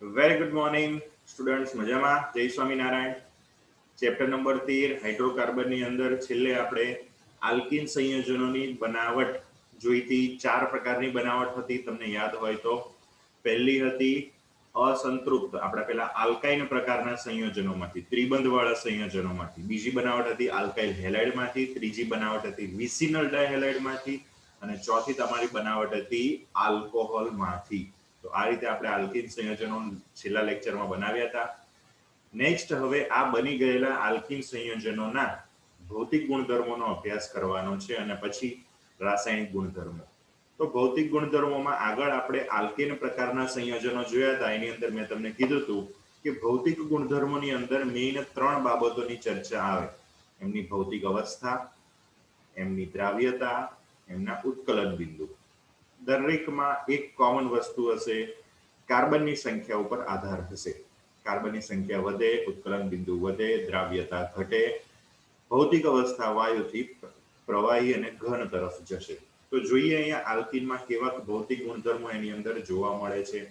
Very good morning, students. મજામાં? જય Swaminarayan. Chapter number 13 હાઇડ્રોકાર્બનની અંદર છેલ્લે આપણે આલ્કિન સંયોજનોની બનાવટ જોઈતી. 4 પ્રકારની બનાવટ હતી, તમને યાદ હોય તો. પહેલી હતી અસંતૃપ્ત, આપણા પેલા આલ્કાઇન પ્રકારના સંયોજનોમાંથી, ત્રિબંધવાળા સંયોજનોમાંથી. બીજી બનાવટ હતી આલ્કાઇલ હેલાઇડમાંથી. ત્રીજી બનાવટ હતી વિસિનલ ડાયહેલાઇડમાંથી. અને ચોથી તમારી બનાવટ હતી આલ્કોહોલમાંથી. તો આ રીતે આપણે આલ્કિન સંયોજનો છેલ્લા લેક્ચરમાં બનાવ્યા હતા. નેક્સ્ટ હવે આ બની ગયેલા આલ્કિન સંયોજનોના ભૌતિક ગુણધર્મોનો અભ્યાસ કરવાનો છે અને પછી રાસાયણિક ગુણધર્મો. તો ભૌતિક ગુણધર્મોમાં આગળ આપણે આલ્કેન પ્રકારના સંયોજનો જોયા હતા. એની અંદર મેં તમને કીધું હતું કે ભૌતિક ગુણધર્મોની અંદર મેઇન 3 બાબતોની ચર્ચા આવે. એમની ભૌતિક અવસ્થા, એમની દ્રાવ્યતા, એમના ઉત્કલન બિંદુ. દરેકમાં એક કોમન વસ્તુ હશે, કાર્બનની સંખ્યા ઉપર આધાર હશે. કાર્બનની સંખ્યા વધે, ઉત્કલન બિંદુ વધે, દ્રાવ્યતા ઘટે, ભૌતિક અવસ્થા વાયુથી પ્રવાહી અને ઘન તરફ જશે. તો જોઈએ અહીંયા આલ્કિનમાં કેવા ભૌતિક ગુણધર્મો એની અંદર જોવા મળે છે.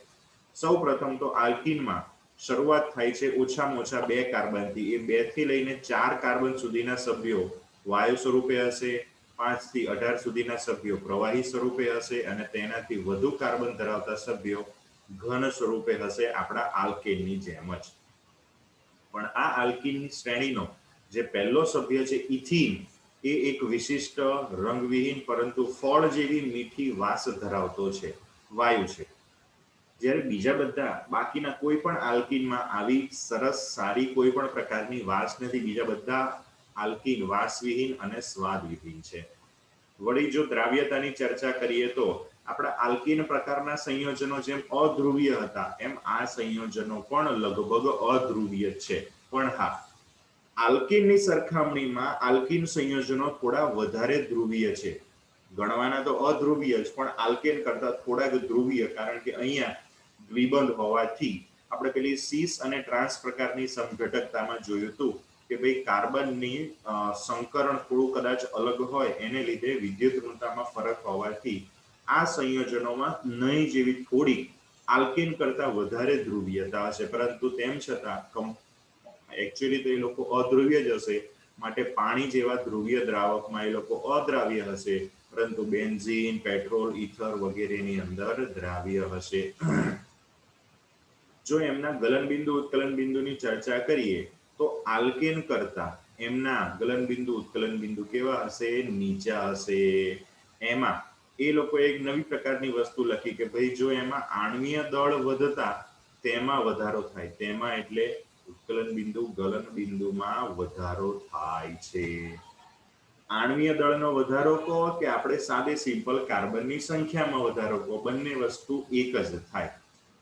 સૌ પ્રથમ તો આલ્કિનમાં શરૂઆત થાય છે ઓછામાં ઓછા 2 કાર્બનથી. એ 2 થી લઈને 4 કાર્બન સુધીના સભ્યો વાયુ સ્વરૂપે હશે, 5 થી 18 સુધીના સભ્યો પ્રવાહી સ્વરૂપે હશે અને તેનાથી વધુ કાર્બન ધરાવતા સભ્યો ઘન સ્વરૂપે હશે, આપણા આલ્કેનની જેમ જ. પણ આ આલ્કિનની શ્રેણીનો જે પહેલો સભ્ય છે ઇથિન, એ એક વિશિષ્ટ રંગવિહીન પરંતુ ફળ જેવી મીઠી વાસ ધરાવતો છે, વાયુ છે. જ્યારે બીજા બધા બાકીના કોઈ પણ આલ્કિનમાં આવી સરસ સારી કોઈ પણ પ્રકારની વાસ નથી. બીજા બધા આલ્કિન વાસવિહીન અને સ્વાદવિહીન છે. વળી જો દ્રાવ્યતાની ચર્ચા કરીએ તો આપણા આલ્કિન પ્રકારના સંયોજનો જેમ અધ્રુવીય હતા, એમ આ સંયોજનો પણ લગભગ અધ્રુવીય છે. પણ હા, આલ્કિનની સરખામણીમાં આલ્કિન સંયોજનો થોડા વધારે ધ્રુવીય છે. ગણવાના તો અધ્રુવીય જ, પણ આલ્કેન કરતા થોડાક ધ્રુવીય, કારણ કે અહીંયા દ્વિબંધ હોવાથી. આપણે પેલી સીસ અને ટ્રાન્સ પ્રકારની સમઘટકતામાં જોયું હતું કે ભાઈ કાર્બનની સંકરણ થોડું કદાચ અલગ હોય, એને લીધે વિદ્યુત ઋણતામાં ફરક હોવાથી આ સંયોજનોમાં નહીં જેવી થોડી આલ્કેન કરતા વધારે ધ્રુવીયતા હશે. પરંતુ તેમ છતાં એકચ્યુઅલી તો એ લોકો અધ્રુવીય જ હશે, માટે પાણી જેવા ધ્રુવીય દ્રાવકમાં એ લોકો અદ્રાવ્ય હશે, પરંતુ બેન્ઝીન, પેટ્રોલ, ઇથર વગેરેની અંદર દ્રાવ્ય હશે. જો એમના ગલનબિંદુ ઉત્કલન બિંદુની ચર્ચા કરીએ તો આલ્કેન કરતા એમના ગલનબિંદુ ઉત્કલન બિંદુ કેવા હશે? નીચા હશે. એમાં એ લોકો એક નવી પ્રકારની વસ્તુ લખી કે ભાઈ જો એમાં આણ્વીય દળ વધતા તેમાં વધારો થાય. તેમાં એટલે ઉત્કલન બિંદુ ગલન બિંદુમાં વધારો થાય છે. આણ્વીય દળનો વધારો કહો કે આપણે સાદે સિમ્પલ કાર્બનની સંખ્યામાં વધારો કહો, બંને વસ્તુ એક જ થાય.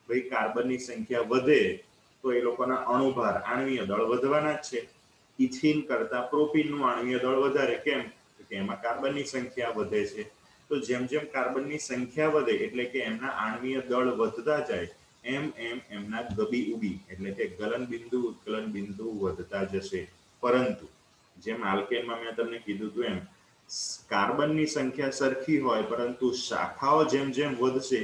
ભાઈ કાર્બનની સંખ્યા વધે તો એ લોકોના અણુભાર આણ્વીય દળ વધવાના જ છે. ઇથિન કરતા પ્રોપીનનું આણ્વીય દળ વધારે. કેમ? કે એમાં કાર્બનની સંખ્યા વધે છે. તો જેમ જેમ કાર્બનની સંખ્યા વધે એટલે કે એમના આણ્વીય દળ વધતા જાય, એમ એમ એમના ગબી ઉબી એટલે કે ગલન બિંદુ ઉત્કલન બિંદુ વધતા જશે. પરંતુ જેમ આલ્કેનમાં મેં તમને કીધું હતું એમ કાર્બનની સંખ્યા સરખી હોય, પરંતુ શાખાઓ જેમ જેમ વધશે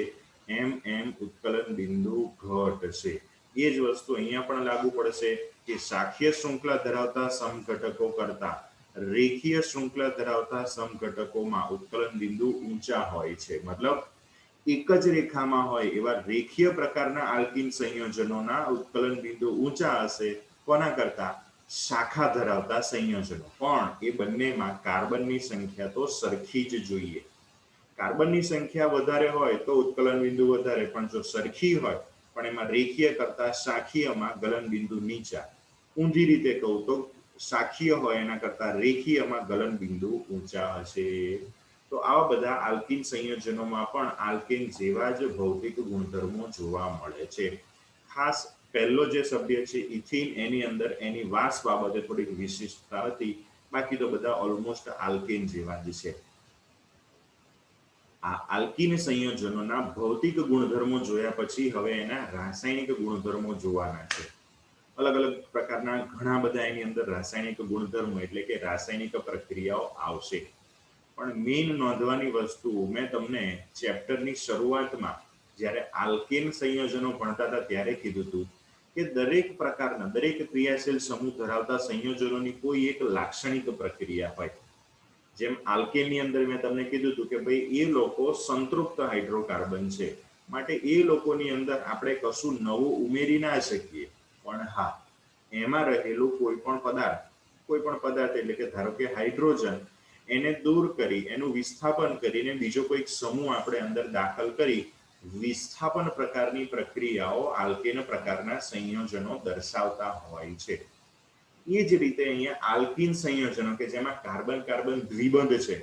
એમ એમ ઉત્કલન બિંદુ ઘટશે. એ જ વસ્તુ અહીંયા પણ લાગુ પડશે કે શાખીય શૃંખલા ધરાવતા સમઘટકો કરતા રેખીય શૃંખલા ધરાવતા સમઘટકોમાં ઉત્કલન બિંદુ ઊંચા હોય છે. મતલબ એક જ રેખામાં હોય એવા રેખીય પ્રકારના આલ્કિન સંયોજનોના ઉત્કલન બિંદુ ઊંચા હશે. કોના કરતા? શાખા ધરાવતા સંયોજનો. પણ એ બંનેમાં કાર્બનની સંખ્યા તો સરખી જ જોઈએ. કાર્બનની સંખ્યા વધારે હોય તો ઉત્કલન બિંદુ વધારે, પણ જો સરખી હોય પણ એમાં રેખીય કરતા શાખીયમાં ગલન બિંદુ નીચા. ઊંધી રીતે કહું તો શાખીય હોય એના કરતા રેખીયમાં ગલન બિંદુ ઊંચા હશે. તો આવા બધા આલ્કિન સંયોજનોમાં પણ આલ્કેન જેવા જ ભૌતિક ગુણધર્મો જોવા મળે છે. ખાસ પહેલો જે સભ્ય છે ઇથિન, એની અંદર એની વાસ બાબતે થોડીક વિશિષ્ટતા હતી. બાકી તો બધા ઓલમોસ્ટ આલ્કેન જેવા જ છે. આ આલ્કિન સંયોજનોના ભૌતિક ગુણધર્મો જોયા પછી હવે એના રાસાયણિક ગુણધર્મો જોવાના છે. અલગ અલગ પ્રકારના ઘણા બધા એની અંદર રાસાયણિક ગુણધર્મો એટલે કે રાસાયણિક પ્રક્રિયાઓ આવશે. પણ મેઇન નોંધવાની વસ્તુ મેં તમને ચેપ્ટરની શરૂઆતમાં જ્યારે આલ્કેન સંયોજનો ભણતા હતા ત્યારે કીધું હતું કે દરેક પ્રકારના દરેક ક્રિયાશીલ સમૂહ ધરાવતા સંયોજનોની કોઈ એક લાક્ષણિક પ્રક્રિયા હોય. જેમ આલ્કેનની અંદર મેં તમને કીધું હતું કે ભાઈ એ લોકો સંતૃપ્ત હાઇડ્રોકાર્બન છે, માટે એ લોકોની અંદર આપણે કશું નવું ઉમેરી ના શકીએ. પણ હા, એમાં રહેલું કોઈ પણ પદાર્થ એટલે કે ધારો કે હાઇડ્રોજન, એને દૂર કરી એનું વિસ્થાપન કરીને બીજો કોઈક સમૂહ આપણે અંદર દાખલ કરી વિસ્થાપન પ્રકારની પ્રક્રિયાઓ આલ્કેન પ્રકારના સંયોજનો દર્શાવતા હોય છે. એ જ રીતે અહીંયા આલ્કીન સંયોજનો કે જેમાં કાર્બન કાર્બન દ્વિબંધ છે,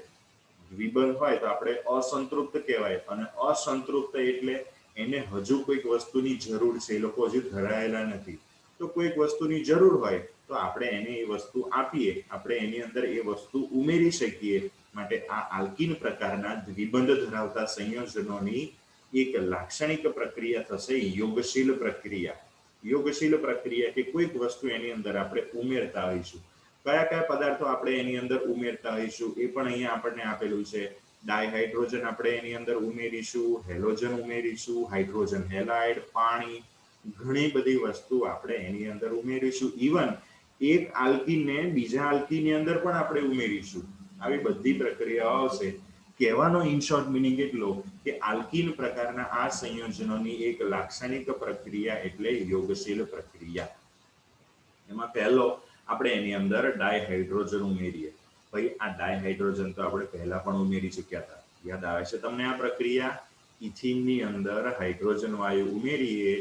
દ્વિબંધ હોય તો આપણે અસંતૃપ્ત કહેવાય, અને અસંતૃપ્ત એટલે એને હજુ કોઈક વસ્તુની જરૂર છે, એ લોકો હજુ ધરાયેલા નથી. તો કોઈક વસ્તુની જરૂર હોય તો આપણે એને એ વસ્તુ આપીએ, આપણે એની અંદર એ વસ્તુ ઉમેરી શકીએ. માટે આ આલ્કીન પ્રકારના દ્વિબંધ ધરાવતા સંયોજનોની એક લાક્ષણિક પ્રક્રિયા થશે યોગશીલ પ્રક્રિયા. યોગશીલ પ્રક્રિયા કે કોઈક વસ્તુ એની અંદર આપણે ઉમેરતા હોઈશું. કયા કયા પદાર્થો આપણે એની અંદર ઉમેરતા હોઈશું એ પણ અહીંયા આપણને આપેલું છે. ડાયહાઇડ્રોજન આપણે એની અંદર ઉમેરીશું, હેલોજન ઉમેરીશું, હાઇડ્રોજન હેલાઇડ, પાણી, ઘણી બધી વસ્તુ આપણે એની અંદર ઉમેરીશું. ઇવન એક આલ્કીનને બીજા આલ્કીનની અંદર પણ આપણે ઉમેરીશું. આવી બધી પ્રક્રિયાઓ આવશે. કહેવાનો ઇન શોર્ટ મિનિંગ એટલો કે આલ્કીન પ્રકારના આ સંયોજનોની એક લાક્ષણિક પ્રક્રિયા એટલે યોગશીલ પ્રક્રિયા. એમાં પહેલો આપણે એની અંદર ડાયહાઇડ્રોજન ઉમેરીએ. ભાઈ આ ડાયહાઇડ્રોજન તો આપણે પહેલા પણ ઉમેરી ચૂક્યા હતા, યાદ આવે છે તમને આ પ્રક્રિયા? ઇથિનની અંદર હાઇડ્રોજન વાયુ ઉમેરીએ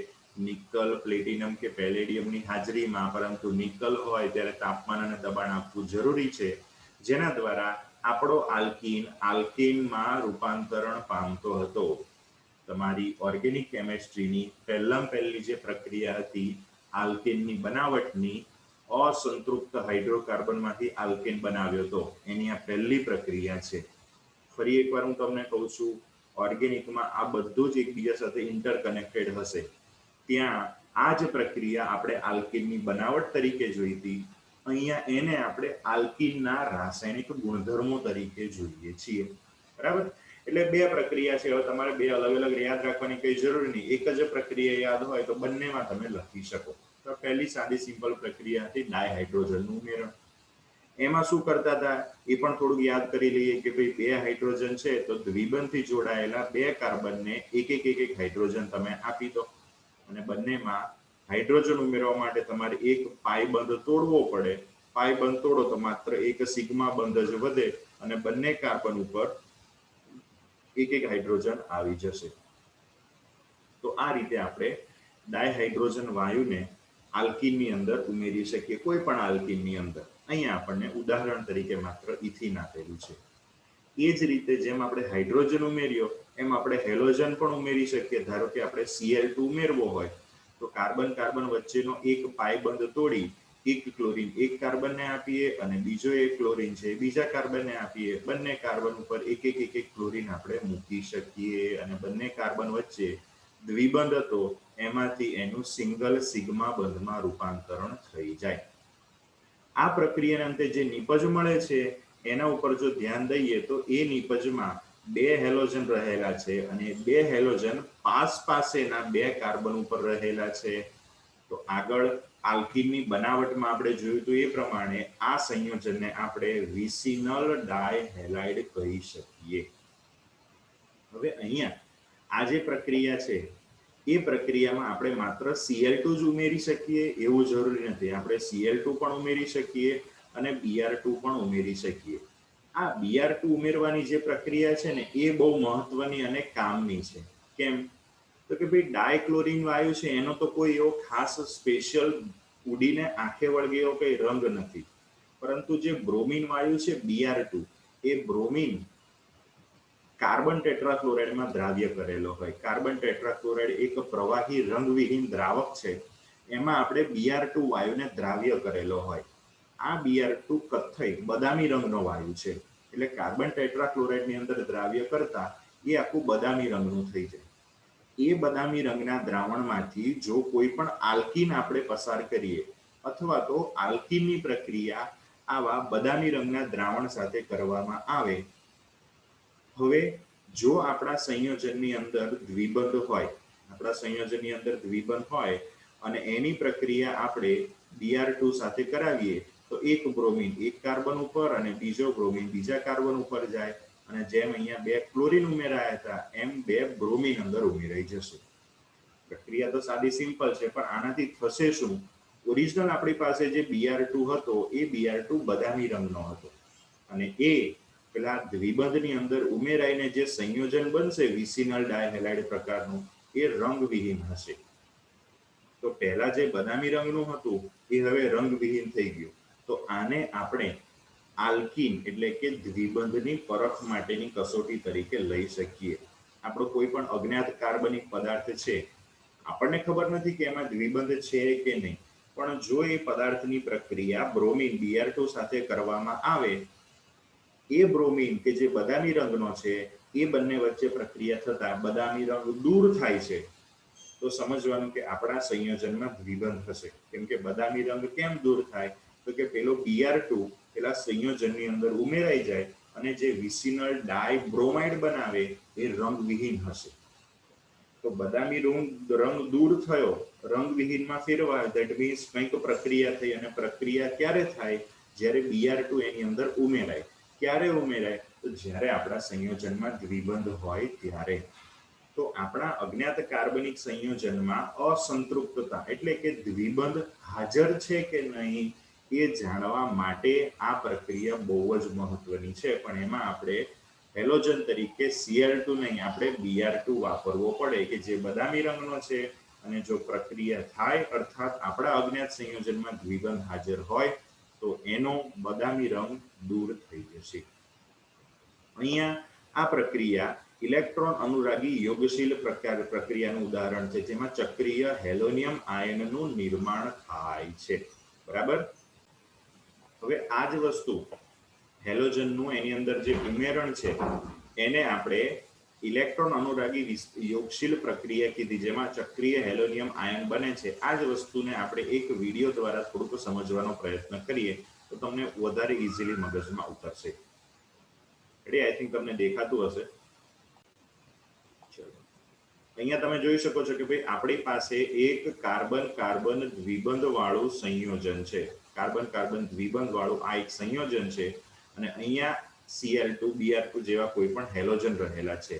નિકલ, પ્લેટિનમ કે પેલેડિયમની હાજરીમાં, પરંતુ નિકલ હોય ત્યારે તાપમાન અને દબાણ આપવું જરૂરી છે, જેના દ્વારા આપણો આલ્કીન આલ્કેનમાં રૂપાંતરણ પામતો હતો. તમારી ઓર્ગેનિક કેમેસ્ટ્રીની પહેલી જે પ્રક્રિયા હતી આલ્કેનની બનાવટની, અસંતૃપ્ત હાઇડ્રોકાર્બનમાંથી આલ્કેન બનાવ્યો હતો, એની આ પહેલી પ્રક્રિયા છે. ફરી એકવાર હું તમને કહું છું, ઓર્ગેનિકમાં આ બધું જ એકબીજા સાથે ઇન્ટરકનેક્ટેડ હશે. ત્યાં આ જ પ્રક્રિયા આપણે આલ્કીનની બનાવટ તરીકે જોઈ હતી, અહીંયા એને આપણે આલ્કીનના રાસાયણિક ગુણધર્મો તરીકે જોઈએ છીએ. બરાબર? એટલે બે પ્રક્રિયા છે. હવે તમારે બે અલગ અલગ યાદ રાખવાની કઈ જરૂર નહીં, એક જ પ્રક્રિયા યાદ હોય તો બંનેમાં તમે લખી શકો. તો પહેલી સાદી સિમ્પલ પ્રક્રિયા હતી ડાયહાઇડ્રોજનનું ઉમેરણ. એમાં શું કરતા હતા એ પણ થોડુંક યાદ કરી લઈએ કે ભાઈ બે હાઇડ્રોજન છે તો દ્વિબંધથી જોડાયેલા બે કાર્બનને એક હાઇડ્રોજન તમે આપી દો, અને બંનેમાં હાઇડ્રોજન ઉમેરવા માટે તમારે એક પાઈ બંધ તોડવો પડે. પાઈ બંધ તોડો તો માત્ર એક સિગ્મા બંધ જ વધે અને બંને કાર્બન ઉપર એક હાઇડ્રોજન આવી જશે. તો આ રીતે આપણે ડાયહાઇડ્રોજન વાયુને આલ્કીનની અંદર ઉમેરી શકીએ, કોઈ પણ આલ્કીનની અંદર. અહીંયા આપણને ઉદાહરણ તરીકે માત્ર ઇથિન આપેલું છે. એ જ રીતે જેમ આપણે હાઇડ્રોજન ઉમેર્યો એમ આપણે હેલોજન પણ ઉમેરી શકીએ. ધારો કે આપણે Cl2 ઉમેરવો હોય તો કાર્બન કાર્બન વચ્ચેનો એક પાઈ બંધ તોડી એક ક્લોરીન એક કાર્બનને આપીએ અને બીજો એક ક્લોરીન છે બીજા કાર્બનને આપીએ. બંને કાર્બન ઉપર એક ક્લોરીન આપણે મૂકી શકીએ અને બંને કાર્બન વચ્ચે દ્વિબંધ હતો એમાંથી એનું સિંગલ સિગ્મા બંધમાં રૂપાંતરણ થઈ જાય. આ પ્રક્રિયાના અંતે જે નિપજ મળે છે એના ઉપર જો ધ્યાન દઈએ તો એ નિપજમાં બે હેલોજન રહેલા છે અને બે હેલોજન પાસેના બે કાર્બન ઉપર રહેલા છે. તો આગળ આલ્કીનની બનાવટમાં આપણે જોયું તો એ પ્રમાણે આ સંયોજનને આપણે વિસિનલ ડાયહેલાઇડ કહી શકીએ. હવે અહીંયા આ જે પ્રક્રિયા છે એ પ્રક્રિયામાં આપણે માત્ર Cl2 જ ઉમેરી શકીએ એવું જરૂરી નથી. આપણે Cl2 પણ ઉમેરી શકીએ અને Br2 પણ ઉમેરી શકીએ. આ Br2 ઉમેરવાની જે પ્રક્રિયા છે ને એ બહુ મહત્વની અને કામની છે. કેમ? તો કે ભાઈ ડાયક્લોરીન વાયુ છે એનો તો કોઈ એવો ખાસ સ્પેશિયલ ઉડીને આંખે વળગે એવો કઈ રંગ નથી, પરંતુ જે બ્રોમિન વાયુ છે Br2, એ બ્રોમિન કાર્બન ટેટ્રાક્લોરાઇડમાં દ્રાવ્ય કરેલો હોય. કાર્બન ટેટ્રાક્લોરાઇડ એક પ્રવાહી રંગવિહીન દ્રાવક છે, એમાં આપણે Br2 વાયુને દ્રાવ્ય કરેલો હોય. આ Br2 કથ્થઈ બદામી રંગનો વાયુ છે, એટલે કાર્બન ટેટ્રાક્લોરાઇડની અંદર દ્રાવ્ય કરતા એ આખું બદામી રંગનું થઈ જાય. એ બદામી રંગના દ્રાવણમાંથી જો કોઈ પણ આલ્કીન આપણે પસાર કરીએ અથવા તો આલ્કીનની પ્રક્રિયા આવા બદામી રંગના દ્રાવણ સાથે કરવામાં આવે, હવે જો આપણા સંયોજનની અંદર દ્વિબંધ હોય અને એની પ્રક્રિયા આપણે Br2 સાથે કરાવીએ તો એક બ્રોમિન એક કાર્બન ઉપર અને બીજો બ્રોમિન બીજા કાર્બન ઉપર જાય અને જેમ અહીંયા 2 ક્લોરીન ઉમેરાયા હતા એમ 2 બ્રોમિન અંદર ઉમેરાઈ જશે. પ્રક્રિયા તો સાદી સિમ્પલ છે, પણ આનાથી થશે શું? ઓરિજિનલ આપણી પાસે જે Br2 હતો એ Br2 બદામી રંગનો હતો અને એ પેલા દ્વિબંધની અંદર ઉમેરાઈને જે સંયોજન બનશે વિસિનલ ડાયહેલાઇડ પ્રકારનું એ રંગવિહીન હશે. તો પહેલા જે બદામી રંગનું હતું એ હવે રંગવિહીન થઈ ગયું. તો આને આપણે આલ્કીન એટલે કે દ્વિબંધની પરખ માટેની કસોટી તરીકે લઈ શકીએ. આપણો કોઈ પણ અજ્ઞાત કાર્બનિક પદાર્થ છે, આપણને ખબર નથી કે એમાં દ્વિબંધ છે કે નહીં, પણ જો એ પદાર્થની પ્રક્રિયા બ્રોમિન Br2 સાથે કરવામાં આવે, એ બ્રોમિન કે જે બદામી રંગનો છે એ બંને વચ્ચે પ્રક્રિયા થતા બદામી રંગ દૂર થાય છે, તો સમજવાનું કે આપણા સંયોજનમાં દ્વિબંધ થશે. કેમ કે બદામી રંગ કેમ દૂર થાય? તો કે પેલો Br2 પેલા સંયોજનની અંદર ઉમેરાઈ જાય અને જે વિસિનલ ડાયબ્રોમાઇડ બનાવે એ રંગવિહીન હશે. તો બદામી રંગ દૂર થયો, રંગવિહીનમાં ફેરવાયો, ધેટ મીન્સ કંઈક પ્રક્રિયા થઈ અને પ્રક્રિયા ક્યારે થાય? જ્યારે Br2 એની અંદર ઉમેરાય. ક્યારે ઉમેરાય? તો જ્યારે આપણા સંયોજનમાં દ્વિબંધ હોય ત્યારે. તો આપણા અજ્ઞાત કાર્બનિક સંયોજનમાં અસંતૃપ્તતા એટલે કે દ્વિબંધ હાજર છે કે નહીં એ જાણવા માટે આ પ્રક્રિયા બહુ જ મહત્વની છે. પણ એમાં આપણે હેલોજન તરીકે Cl2 નહીં, આપણે Br2 વાપરવો પડે કે જે બદામી રંગનો છે અને જો પ્રક્રિયા થાય અર્થાત આપણા અજ્ઞાત સંયોજનમાં દ્વિબંધ હાજર હોય તો એનો બદામી રંગ દૂર થઈ જશે. અહીંયા આ પ્રક્રિયા ઇલેક્ટ્રોન અનુરાગી યોગશીલ પ્રક્રિયાનું ઉદાહરણ છે, જેમાં ચક્રીય હેલોનિયમ આયનનું નિર્માણ થાય છે. બરાબર. હવે આ જ વસ્તુ હેલોજનનું એની અંદર જે ઉમેરણ છે એને આપણે ઇલેક્ટ્રોન અનુરાગી યોગશીલ પ્રક્રિયા કીધી, જેમાં ચક્રીય હેલોનિયમ આયન બને છે. આ જ વસ્તુને આપણે એક વિડીયો દ્વારા થોડુંક સમજવાનો પ્રયત્ન કરીએ તો તમને વધારે ઇઝીલી મગજમાં ઉતરશે. આઈ થિંક તમને દેખાતું હશે. અહીંયા તમે જોઈ શકો છો કે ભાઈ આપણી પાસે એક કાર્બન કાર્બન દ્વિબંધ વાળું સંયોજન છે. કાર્બન કાર્બન દ્વિબંધ વાળું આ એક સંયોજન છે અને અહીંયા Cl2 Br2 જેવા કોઈ પણ હેલોજન રહેલા છે.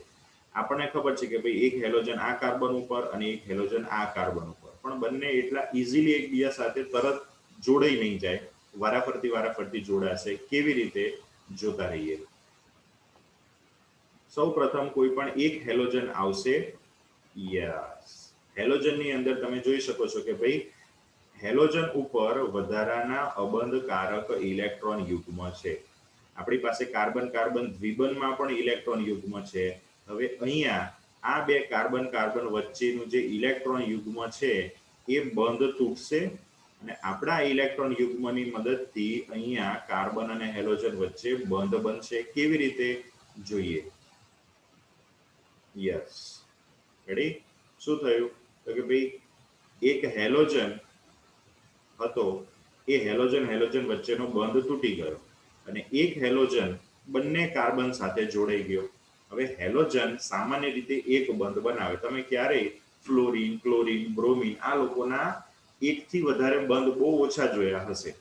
આપણને ખબર છે કે ભાઈ એક હેલોજન આ કાર્બન ઉપર અને એક હેલોજન આ કાર્બન ઉપર, પણ બંને એટલા ઇઝીલી એકબીજા સાથે તરત જોડાઈ નહીં જાય, વારાફરતી જોડાશે. કેવી રીતે? જોતા રહીએ. સૌ પ્રથમ કોઈ પણ એક હેલોજન આવશે. યસ, હેલોજનની અંદર તમે જોઈ શકો છો કે ભાઈ હેલોજન ઉપર વધારાના અબંધકારક ઇલેક્ટ્રોન યુગ્મ છે. આપણી પાસે કાર્બન કાર્બન દ્વિબંધમાં પણ ઇલેક્ટ્રોન યુગ્મ છે. હવે અહીંયા આ બે કાર્બન કાર્બન વચ્ચેનું જે ઇલેક્ટ્રોન યુગ્મ છે એ બંધ તૂટશે અને આપણા ઇલેક્ટ્રોન યુગ્મની મદદથી અહીંયા કાર્બન અને હેલોજન વચ્ચે બંધ બનશે. કેવી રીતે? જોઈએ. Yes, ready. શું થયું? તો કે ભાઈ એક હેલોજન હતો, એ હેલોજન વચ્ચેનો બંધ તૂટી ગયો અને એક હેલોજન બંને કાર્બન સાથે જોડાઈ ગયો. હવે હેલોજન સામાન્ય રીતે એક બંધ બનાવે. તમે ક્યારેય ફ્લોરિન, ક્લોરિન, બ્રોમિન આ લોકોના એકથી વધારે બંધ બહુ ઓછા જોયા હશે.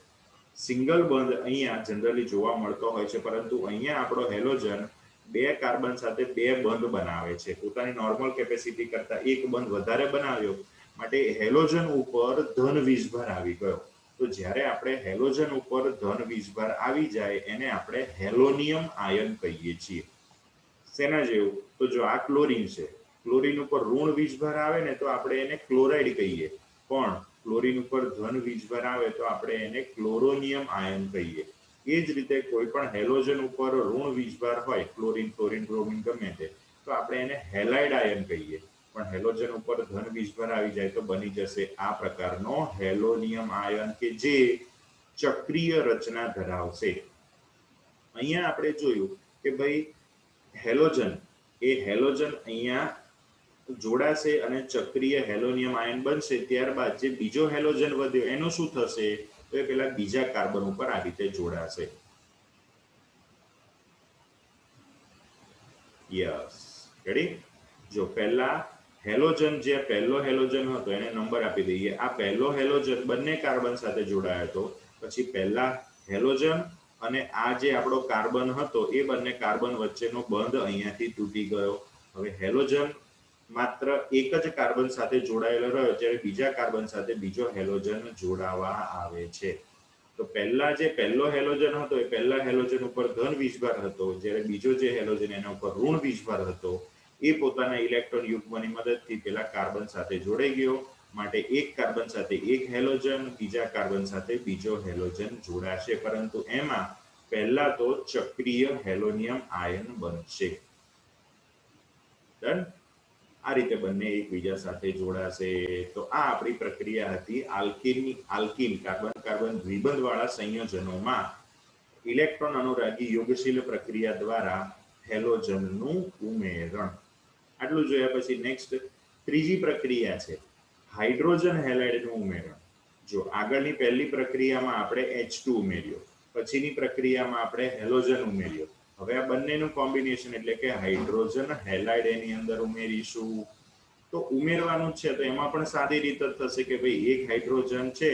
સિંગલ બંધ અહીંયા જનરલી જોવા મળતો હોય છે, પરંતુ અહીંયા આપણો હેલોજન બે કાર્બન સાથે બે બંધ બનાવે છે. પોતાની નોર્મલ કેપેસિટી કરતા એક બંધ વધારે બનાવ્યો, માટે હેલોજન ઉપર ધન વીજભાર આવી ગયો. તો જ્યારે આપણે હેલોજન ઉપર ધન વીજભાર આવી જાય એને આપણે હેલોનિયમ આયન કહીએ છીએ. શેના જેવું? તો જો આ ક્લોરીન છે, ક્લોરીન ઉપર ઋણ વીજભાર આવે ને તો આપણે એને ક્લોરાઇડ કહીએ, પણ ક્લોરીન ઉપર ધન વીજભાર આવે તો આપણે એને ક્લોરોનિયમ આયન કહીએ. એ જ રીતે કોઈ પણ હેલોજન ઉપર ઋણ વીજભાર હોય, ક્લોરીન, ફ્લોરિન, બ્રોમિન ગમે તે, તો આપણે એને હેલાઇડ આયન કહીએ. પણ હેલોજન ઉપર ધન વીજભાર આવી જાય તો બની જશે આ પ્રકારનો હેલોનિયમ આયન કે જે ચક્રીય રચના ધરાવશે. અહીંયા આપણે જોયું કે ભાઈ હેલોજન અહીંયા જોડાશે અને ચક્રીય હેલોનિયમ આયન બનશે. ત્યારબાદ જે બીજો હેલોજન વધ્યો એનું શું થશે? તો એ પેલા બીજા કાર્બન ઉપર આ રીતે જોડાશે. Yes, ready? જો પહેલા હેલોજન, જે પહેલો હેલોજન હતો એને નંબર આપી દઈએ. આ પહેલો હેલોજન બંને કાર્બન સાથે જોડાયો હતો, પછી પહેલા હેલોજન અને આ જે આપણો કાર્બન હતો એ બંને કાર્બન વચ્ચેનો બંધ અહીંયાથી તૂટી ગયો. હવે હેલોજન માત્ર એક જ કાર્બન સાથે જોડાયેલો રહ્યો, જ્યારે બીજા કાર્બન સાથે બીજો હેલોજન જોડાવા આવે છે. તો પહેલા જે પહેલો હેલોજન હતો એ પહેલા હેલોજન ઉપર ધન વીજભાર હતો, જ્યારે બીજો જે હેલોજન એના ઉપર ઋણ વીજભાર હતો. એ પોતાના ઇલેક્ટ્રોન યુગ્મની મદદથી પેલા કાર્બન સાથે જોડાઈ ગયો, માટે એક કાર્બન સાથે એક હેલોજન, બીજા કાર્બન સાથે બીજો હેલોજન જોડાશે, પરંતુ એમાં પહેલા તો ચક્રીય હેલોનિયમ આયન બનશે. ડન? આ રીતે બંને એકબીજા સાથે જોડાશે. તો આ આપણી પ્રક્રિયા હતી આલ્કીન કાર્બન કાર્બન દ્વિબંધ વાળા સંયોજનોમાં ઇલેક્ટ્રોન અનુરાગી યોગશીલ પ્રક્રિયા દ્વારા હેલોજનનું ઉમેરણ. આટલું જોયા પછી નેક્સ્ટ ત્રીજી પ્રક્રિયા છે હાઇડ્રોજન હેલાઇડનું ઉમેરણ. જો આગળની પહેલી પ્રક્રિયામાં આપણે H2 ઉમેર્યો, પછીની પ્રક્રિયામાં આપણે હેલોજન ઉમેર્યો. હવે આ બંનેનું કોમ્બિનેશન એટલે કે હાઇડ્રોજન હેલાઇડ એની અંદર ઉમેરીશું. તો ઉમેરવાનું છે તો એમાં પણ સાદી રીત જ થશે કે ભાઈ એક હાઇડ્રોજન છે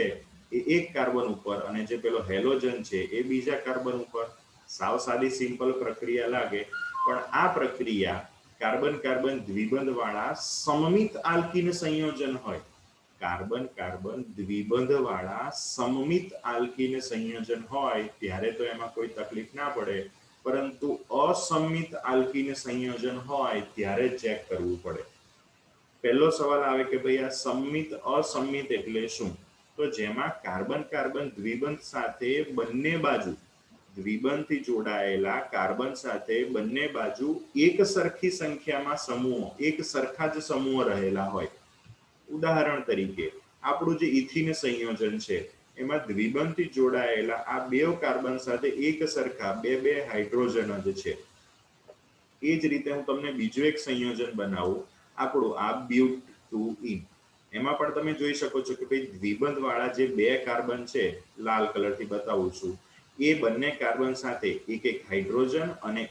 એ એક કાર્બન ઉપર અને જે પેલો હેલોજન છે એ બીજા કાર્બન ઉપર. સાવ સાદી સિમ્પલ પ્રક્રિયા લાગે, પણ આ પ્રક્રિયા કાર્બન કાર્બન દ્વિબંધ વાળા સમમિત આલ્કીન સંયોજન હોય, કાર્બન કાર્બન દ્વિબંધ વાળા સમમિત આલ્કીન સંયોજન હોય ત્યારે તો એમાં કોઈ તકલીફ ના પડે, પરંતુ અસમિત આલ્કીન સંયોજન હોય ત્યારે ચેક કરવું પડે. પહેલો સવાલ આવે કે ભાઈ આ સમમિત અસમિત એટલે શું? તો જેમાં કાર્બન કાર્બન દ્વિબંધ સાથે બંને બાજુ દ્વિબંધથી જોડાયેલા કાર્બન સાથે બંને બાજુ એક સરખી સંખ્યામાં સમૂહો, એક સરખા જ સમૂહ રહેલા હોય. ઉદાહરણ તરીકે આપણું જે ઇથિન સંયોજન છે એમાં દ્વિબંધથી જોડાયેલા આ બે કાર્બન સાથે એક સરખા બે હાઇડ્રોજન જ છે. એ જ રીતે હું તમને બીજું એક સંયોજન બનાવું, આપણું આ બ્યુટ-2-ઈન. એમાં પણ તમે જોઈ શકો છો કે ભાઈ દ્વિબંધ વાળા જે બે કાર્બન છે, લાલ કલરથી બતાવું છું, એ બંને કાર્બન સાથે એક એક હાઇડ્રોજન અને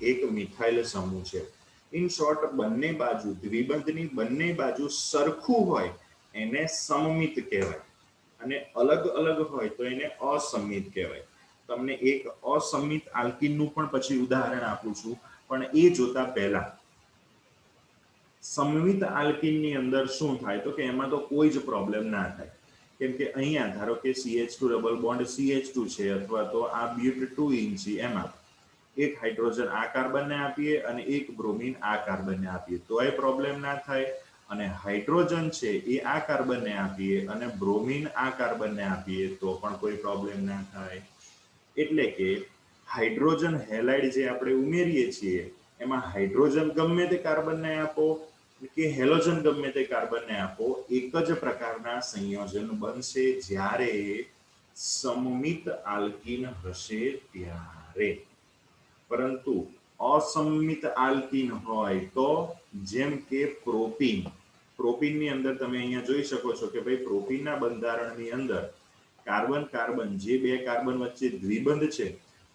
એક મિથાઇલ સમૂહ છે. ઇન શોર્ટ બંને બાજુ દ્વિબંધની બંને બાજુ સરખું હોય એને સમમિત કહેવાય, અને અલગ અલગ હોય તો એને અસમિત કહેવાય. તમને એક અસમિત આલ્કીનનું પણ પછી ઉદાહરણ આપું છું, પણ એ જોતા પહેલા સમમિત આલ્કીનની અંદર શું થાય તો કે એમાં તો કોઈ જ પ્રોબ્લેમ ના થાય. કેમ કે અહીંયા ધારો કે CH2 ડબલ બોન્ડ CH2 છે અથવા તો આ બ્યુટ-2-ઈન છે, એમાં એક હાઇડ્રોજન આ કાર્બનને આપીએ અને એક બ્રોમિન આ કાર્બનને આપીએ તોય પ્રોબ્લેમ ના થાય, અને હાઇડ્રોજન છે એ આ કાર્બનને આપીએ અને બ્રોમિન આ કાર્બનને આપીએ તો પણ કોઈ પ્રોબ્લેમ ના થાય. એટલે કે હાઇડ્રોજન હેલાઇડ જે આપણે ઉમેરીએ છીએ એમાં હાઇડ્રોજન ગમે તે કાર્બનને આપો કે હેલોજન ગમે તે કાર્બનને આપો, એક જ પ્રકારના સંયોજન બનશે જ્યારે સમમિત આલ્કીન હશે ત્યારે. પરંતુ અસમિત આલ્કીન હોય તો જેમ કે પ્રોપીનની અંદર તમે અહીંયા જોઈ શકો છો કે ભાઈ પ્રોપીનના બંધારણની અંદર કાર્બન કાર્બન જે બે કાર્બન વચ્ચે દ્વિબંધ છે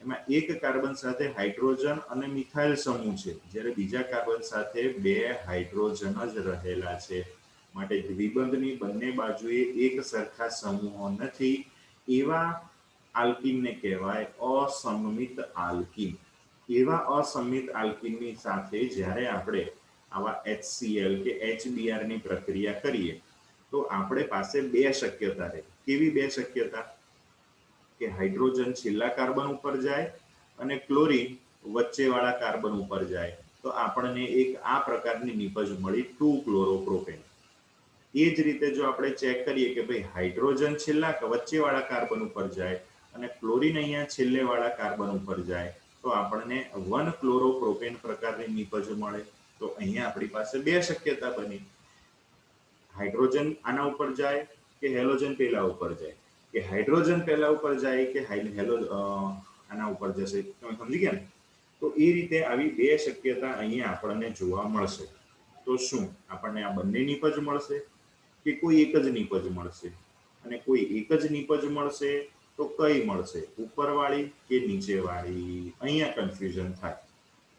એમાં એક કાર્બન સાથે હાઇડ્રોજન અને મિથાઇલ સમૂહ છે, જ્યારે બીજા કાર્બન સાથે બે હાઇડ્રોજન જ રહેલા છે. માટે દ્વિબંધની બંને બાજુએ એક સરખા સમૂહો નથી, એવા આલ્કીનને કહેવાય અસમમિત આલ્કીન. એવા અસમિત આલ્કીનની સાથે જ્યારે આપણે આવા HCl કે HBr ની પ્રક્રિયા કરીએ તો આપણે પાસે બે શક્યતા રહે. કેવી બે શક્યતા? કે હાઇડ્રોજન છેલ્લા કાર્બન ઉપર જાય અને ક્લોરીન વચ્ચેવાળા કાર્બન ઉપર જાય, તો આપણને એક આ પ્રકારની નિપજ મળી 2-ક્લોરોપ્રોપેન. એ જ રીતે જો આપણે ચેક કરીએ કે ભાઈ હાઇડ્રોજન છેલ્લા વચ્ચેવાળા કાર્બન ઉપર જાય અને ક્લોરીન અહીંયા છેલ્લેવાળા કાર્બન ઉપર જાય તો આપણને 1-ક્લોરોપ્રોપેન પ્રકારની નિપજ મળે. તો અહીંયા આપણી પાસે બે શક્યતા બની, હાઇડ્રોજન આના ઉપર જાય કે હેલોજન પેલા ઉપર જાય, કે હાઇડ્રોજન પહેલા ઉપર જાય કે આના ઉપર જશે. તમે સમજી ગયા ને? તો એ રીતે આવી બે શક્યતા અહીંયા આપણને જોવા મળશે. તો શું આપણને આ બંને નિપજ મળશે કે કોઈ એક જ નિપજ મળશે? અને કોઈ એક જ નિપજ મળશે તો કઈ મળશે, ઉપરવાળી કે નીચેવાળી? અહીંયા કન્ફ્યુઝન થાય.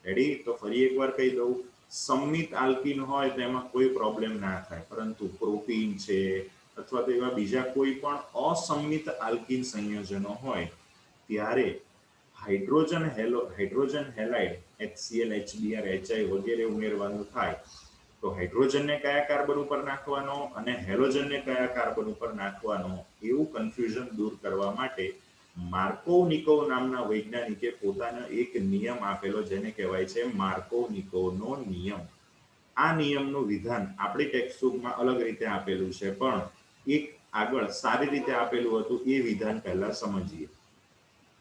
રેડી? તો ફરી એકવાર કહી દઉં, સંમિત આલ્કીન હોય તો એમાં કોઈ પ્રોબ્લેમ ના થાય, પરંતુ પ્રોપીન છે અથવા તો એવા બીજા કોઈ પણ અસંમિત આલ્કીન સંયોજનો હોય ત્યારે hydrogen halide HCl HBr HI વગેરે ઉમેરવાનું થાય તો હાઇડ્રોજનને કયા કાર્બન ઉપર નાખવાનો અને હેલોજનને કયા કાર્બન ઉપર નાખવાનો એવું કન્ફ્યુઝન દૂર કરવા માટે માર્કોવ-નિકોવ નામના વૈજ્ઞાનિકે પોતાનો એક નિયમ આપેલો જેને કહેવાય છે માર્કોવ-નિકોવનો નિયમ. આ નિયમનું વિધાન આપણી ટેક્સ્ટબુકમાં અલગ રીતે આપેલું છે, પણ એક આગળ સારી રીતે આપેલું હતું એ વિધાન પહેલા સમજીએ.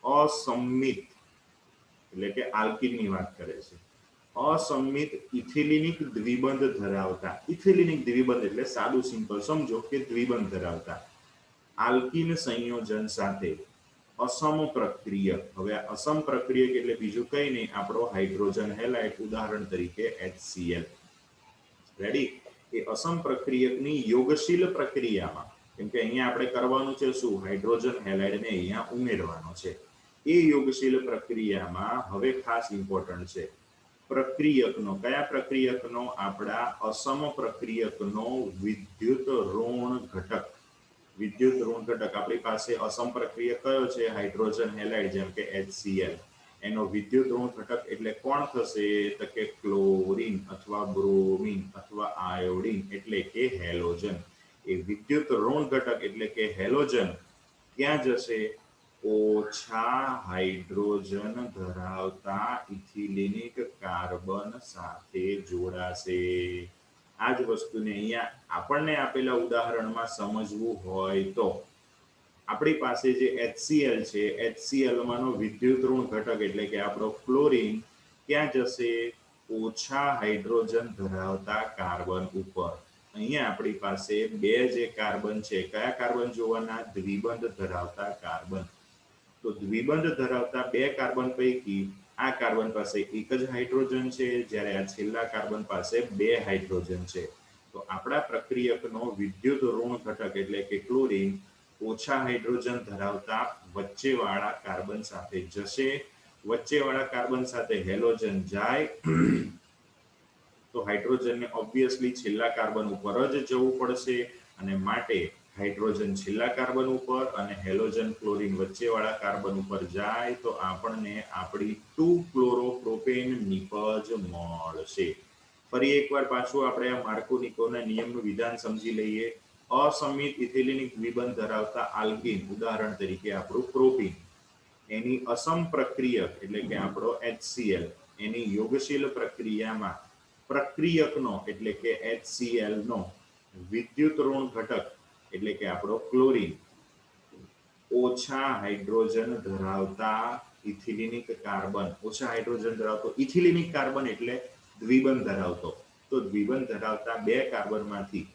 અસંમિત એટલે કે આલ્કીનની વાત કરે છે. અસંમિત ઇથિલિનિક દ્વિબંધ ધરાવતા, ઇથિલિનિક દ્વિબંધ એટલે સાદું સિમ્પલ સમજો કે દ્વિબંધ ધરાવતા આલ્કીન સંયોજન સાથે અસમપ્રક્રિયક, હવે આ અસમપ્રક્રિયક એટલે બીજું કંઈ નહીં, આપણો હાઇડ્રોજન હેલાઇડ, ઉદાહરણ તરીકે HCl. રેડી? એ અસમપ્રક્રિયકની યોગશીલ પ્રક્રિયામાં, કેમ કે અહીંયા આપણે કરવાનું છે શું, હાઇડ્રોજન હેલાઇડને અહીંયા ઉમેરવાનો છે. એ યોગશીલ પ્રક્રિયામાં હવે ખાસ ઇમ્પોર્ટન્ટ છે પ્રક્રિયકનો, કયા પ્રક્રિયકનો, આપણા અસમ પ્રક્રિયકનો વિદ્યુત ઋણ ઘટક. વિદ્યુત ઋણ ઘટક આપણી પાસે અસમ પ્રક્રિયક કયો છે, હાઇડ્રોજન હેલાઇડ જેમ કે HCl. એનો વિદ્યુત ઋણ ઘટક એટલે કોણ થશે, તો કે ક્લોરીન અથવા બ્રોમિન અથવા આયોડીન એટલે કે હેલોજન. એ વિદ્યુત ઋણ ઘટક એટલે કે હેલોજન ક્યાં જશે, ઓછા હાઇડ્રોજન ધરાવતા ઇથિલિનિક કાર્બન સાથે જોડાશે. આ જ વસ્તુને અહીંયા આપણને આપેલા ઉદાહરણમાં સમજવું હોય તો આપણી પાસે જે HCl છે, HCl માંનો વિદ્યુત ઋણ ઘટક એટલે કે આપણો ક્લોરીન ક્યાં જશે, ઓછા હાઇડ્રોજન ધરાવતા કાર્બન ઉપર. અહીંયા આપણી પાસે બે જે કાર્બન છે, કયા કાર્બન જોવાના, દ્વિબંધ ધરાવતા કાર્બન. તો દ્વિબંધ ધરાવતા બે કાર્બન પૈકી આ કાર્બન પાસે એક જ હાઇડ્રોજન છે, જ્યારે આ છેલ્લા કાર્બન પાસે બે હાઇડ્રોજન છે. તો આપણા પ્રક્રિયકનો વિદ્યુત ઋણ ઘટક એટલે કે ક્લોરીન ઓછા હાઇડ્રોજન ધરાવતા વચ્ચેવાળા કાર્બન સાથે જશે. વચ્ચેવાળા કાર્બન સાથે હેલોજન જાય તો હાઇડ્રોજનને ઓબ્વિયસલી છેલ્લા કાર્બન ઉપર જ જવું પડશે, અને માટે હાઇડ્રોજન છેલ્લા કાર્બન ઉપર અને હેલોજન ક્લોરીન વચ્ચેવાળા કાર્બન ઉપર જાય તો આપણને આપણી 2-ક્લોરોપ્રોપેન નિપજ મળશે. ફરી એકવાર પાછું આપણે આ માર્કો-નિકોવના નિયમનું વિધાન સમજી લઈએ. અસમિત ઇથિલિનિક દ્વિબંધ ધરાવતા આલ્કીન, ઉદાહરણ તરીકે આપણું પ્રોપીન, એની અસમ પ્રક્રિયક એટલે કે આપણો HCl, એની યોગશીલ પ્રક્રિયામાં પ્રક્રિયકનો એટલે કે HCl નો વિદ્યુત ઋણ ઘટક એટલે કે આપણો ક્લોરીન ઓછા હાઇડ્રોજન ધરાવતા ઇથિલિનિક કાર્બન, ઓછા હાઇડ્રોજન ધરાવતો ઇથિલિનિક કાર્બન એટલે દ્વિબંધ ધરાવતો, તો દ્વિબંધ ધરાવતા બે કાર્બનમાંથી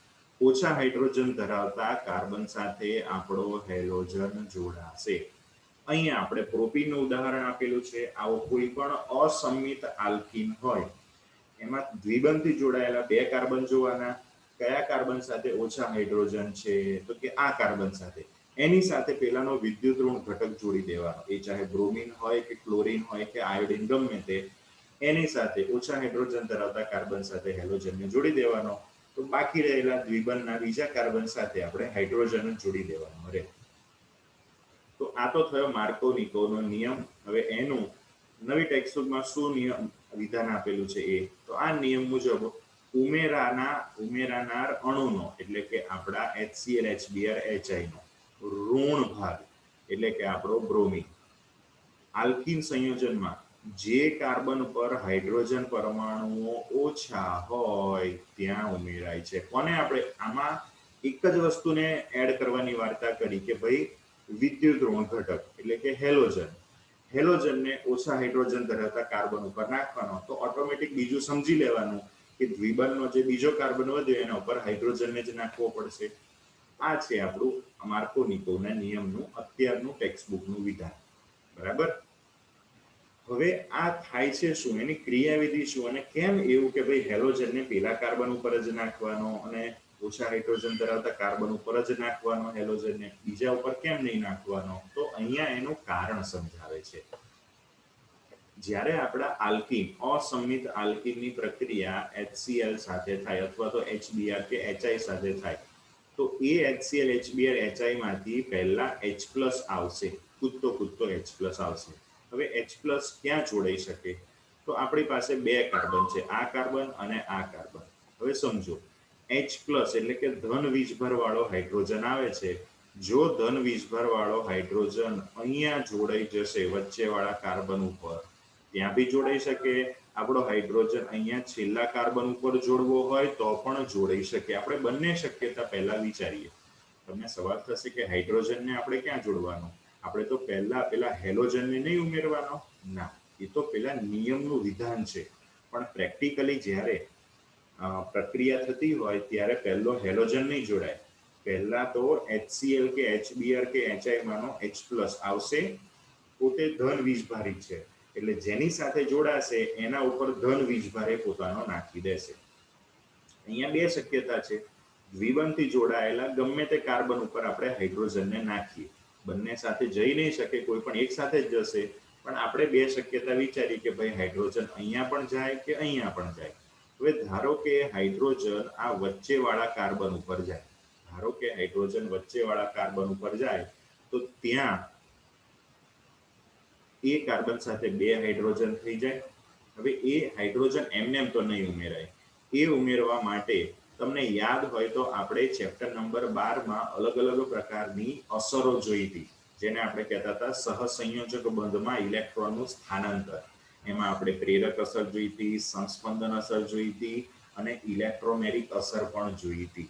ઓછા હાઇડ્રોજન ધરાવતા કાર્બન સાથે આપણો હેલોજન જોડાશે. અહીંયા આપણે પ્રોપીનનું ઉદાહરણ આપેલું છે. આવો કોઈ પણ અસંમિત આલ્કીન હોય એમાં દ્વિબંધથી જોડાયેલા બે કાર્બન જોવાના, કયા કાર્બન સાથે ઓછા હાઇડ્રોજન છે, તો કે આ કાર્બન સાથે. એની સાથે પેલાનો વિદ્યુત ઋણ ઘટક જોડી દેવાનો, એ ચાહે બ્રોમિન હોય કે ક્લોરીન હોય કે આયોડીન ગમે તે, એની સાથે ઓછા હાઇડ્રોજન ધરાવતા કાર્બન સાથે હેલોજનને જોડી દેવાનો. તો બાકી રહેલા દ્વિબંધના બીજા કાર્બન સાથે આપણે હાઇડ્રોજન જોડી દેવાનો રહે. તો આ તો થયો માર્કો-નિકોવનો નિયમ. હવે એનું નવી ટેક્સ્ટબુકમાં શું નિયમ વિધાન આપેલું છે એ, તો આ નિયમ મુજબ ઉમેરાનાર અણુનો એટલે કે આપણા HCl HBr HI નો ઋણ ભાગ એટલે કે આપણો બ્રોમિન આલ્કીન સંયોજનમાં જે કાર્બન પર હાઇડ્રોજન પરમાણુઓ ઓછા હોય ત્યાં ઉમેરાય છે. કોને આપણે આમાં એક જ વસ્તુને એડ કરવાની વાર્તા કરી કે ભાઈ વિદ્યુત ઋણ ઘટક એટલે કે હેલોજન, હેલોજનને ઓછા હાઇડ્રોજન ધરાવતા કાર્બન ઉપર નાખવાનો, તો ઓટોમેટિક બીજું સમજી લેવાનું કે દ્વિબંધનો જે બીજો કાર્બન વધ્યો એના ઉપર હાઇડ્રોજનને જ નાખવો પડશે. આ છે આપણું માર્કો-નિકોવના નિયમનું અત્યારનું ટેક્સ્ટબુકનું વિધાન. બરાબર? હવે આ થાય છે શું, એની ક્રિયાવિધિ શું, અને કેમ એવું કે ભાઈ હેલોજનને પેલા કાર્બન ઉપર જ નાખવાનો અને ઓછા હાઇડ્રોજન ધરાવતા કાર્બન ઉપર જ નાખવાનો હેલોજનને, બીજા ઉપર કેમ નહીં નાખવાનો? તો અહીંયા એનું કારણ સમજાવે છે. જ્યારે આપણા આલ્કીન અસંમિત આલ્કીનની પ્રક્રિયા HCl સાથે થાય અથવા તો HBr કે HI સાથે થાય તો એ HCl HBr HI માંથી પહેલા H+ આવશે, કૂદતો H+ આવશે. હવે H+ ક્યાં જોડાઈ શકે? તો આપણી પાસે બે કાર્બન છે, આ કાર્બન અને આ કાર્બન. હવે સમજો H+ એટલે કે ધન વીજભાર વાળો હાઇડ્રોજન આવે છે. જો ધન વીજભાર વાળો હાઇડ્રોજન અહીંયા જોડાઈ જશે વચ્ચેવાળા કાર્બન ઉપર, ત્યાં બી જોડાઈ શકે. આપણો હાઇડ્રોજન અહીંયા છેલ્લા કાર્બન ઉપર જોડવો હોય તો પણ જોડાઈ શકે. આપણે બંને શક્યતા પહેલા વિચારીએ. તમને સવાલ થશે કે હાઇડ્રોજનને આપણે ક્યાં જોડવાનો? આપણે તો પેલા હેલોજનને નહીં ઉમેરવાનો. ના, એ તો પેલા નિયમનું વિધાન છે. પણ પ્રેક્ટિકલી જ્યારે પ્રક્રિયા થતી હોય ત્યારે પહેલો હેલોજન નહીં જોડાય. પહેલા તો HCl કે HBr કે HI માનો H+ આવશે. પોતે ધન વીજભારી છે એટલે જેની સાથે જોડાશે એના ઉપર ધન વીજભાર એ પોતાનો નાખી દેશે. અહીંયા બે શક્યતા છે. દ્વિબંધથી જોડાયેલા ગમે તે કાર્બન ઉપર આપણે હાઇડ્રોજનને નાખીએ, બંને સાથે જઈ નહીં શકે, કોઈ પણ એક સાથે જ જશે. પણ આપણે બે શક્યતા વિચારી કે ભાઈ હાઇડ્રોજન અહીંયા પણ જાય કે અહીંયા પણ જાય. હવે ધારો કે હાઇડ્રોજન આ વચ્ચેવાળા કાર્બન ઉપર જાય. ધારો કે હાઇડ્રોજન વચ્ચેવાળા કાર્બન ઉપર જાય તો ત્યાં એ કાર્બન સાથે બે હાઇડ્રોજન થઈ જાય. હવે એ હાઇડ્રોજન એમને એમ તો નહીં ઉમેરાય. એ ઉમેરવા માટે તમને યાદ હોય તો આપણે ચેપ્ટર નંબર 12 અલગ અલગ પ્રકારની અસરો જોઈ હતી, જેને આપણે કહેતા હતા સહસંયોજક બંધમાં ઇલેક્ટ્રોનનું સ્થાનાંતર. એમાં આપણે પ્રેરક અસર જોઈ હતી, સંસ્પંદન અસર જોઈ હતી અને ઇલેક્ટ્રોમેરિક અસર પણ જોઈ હતી.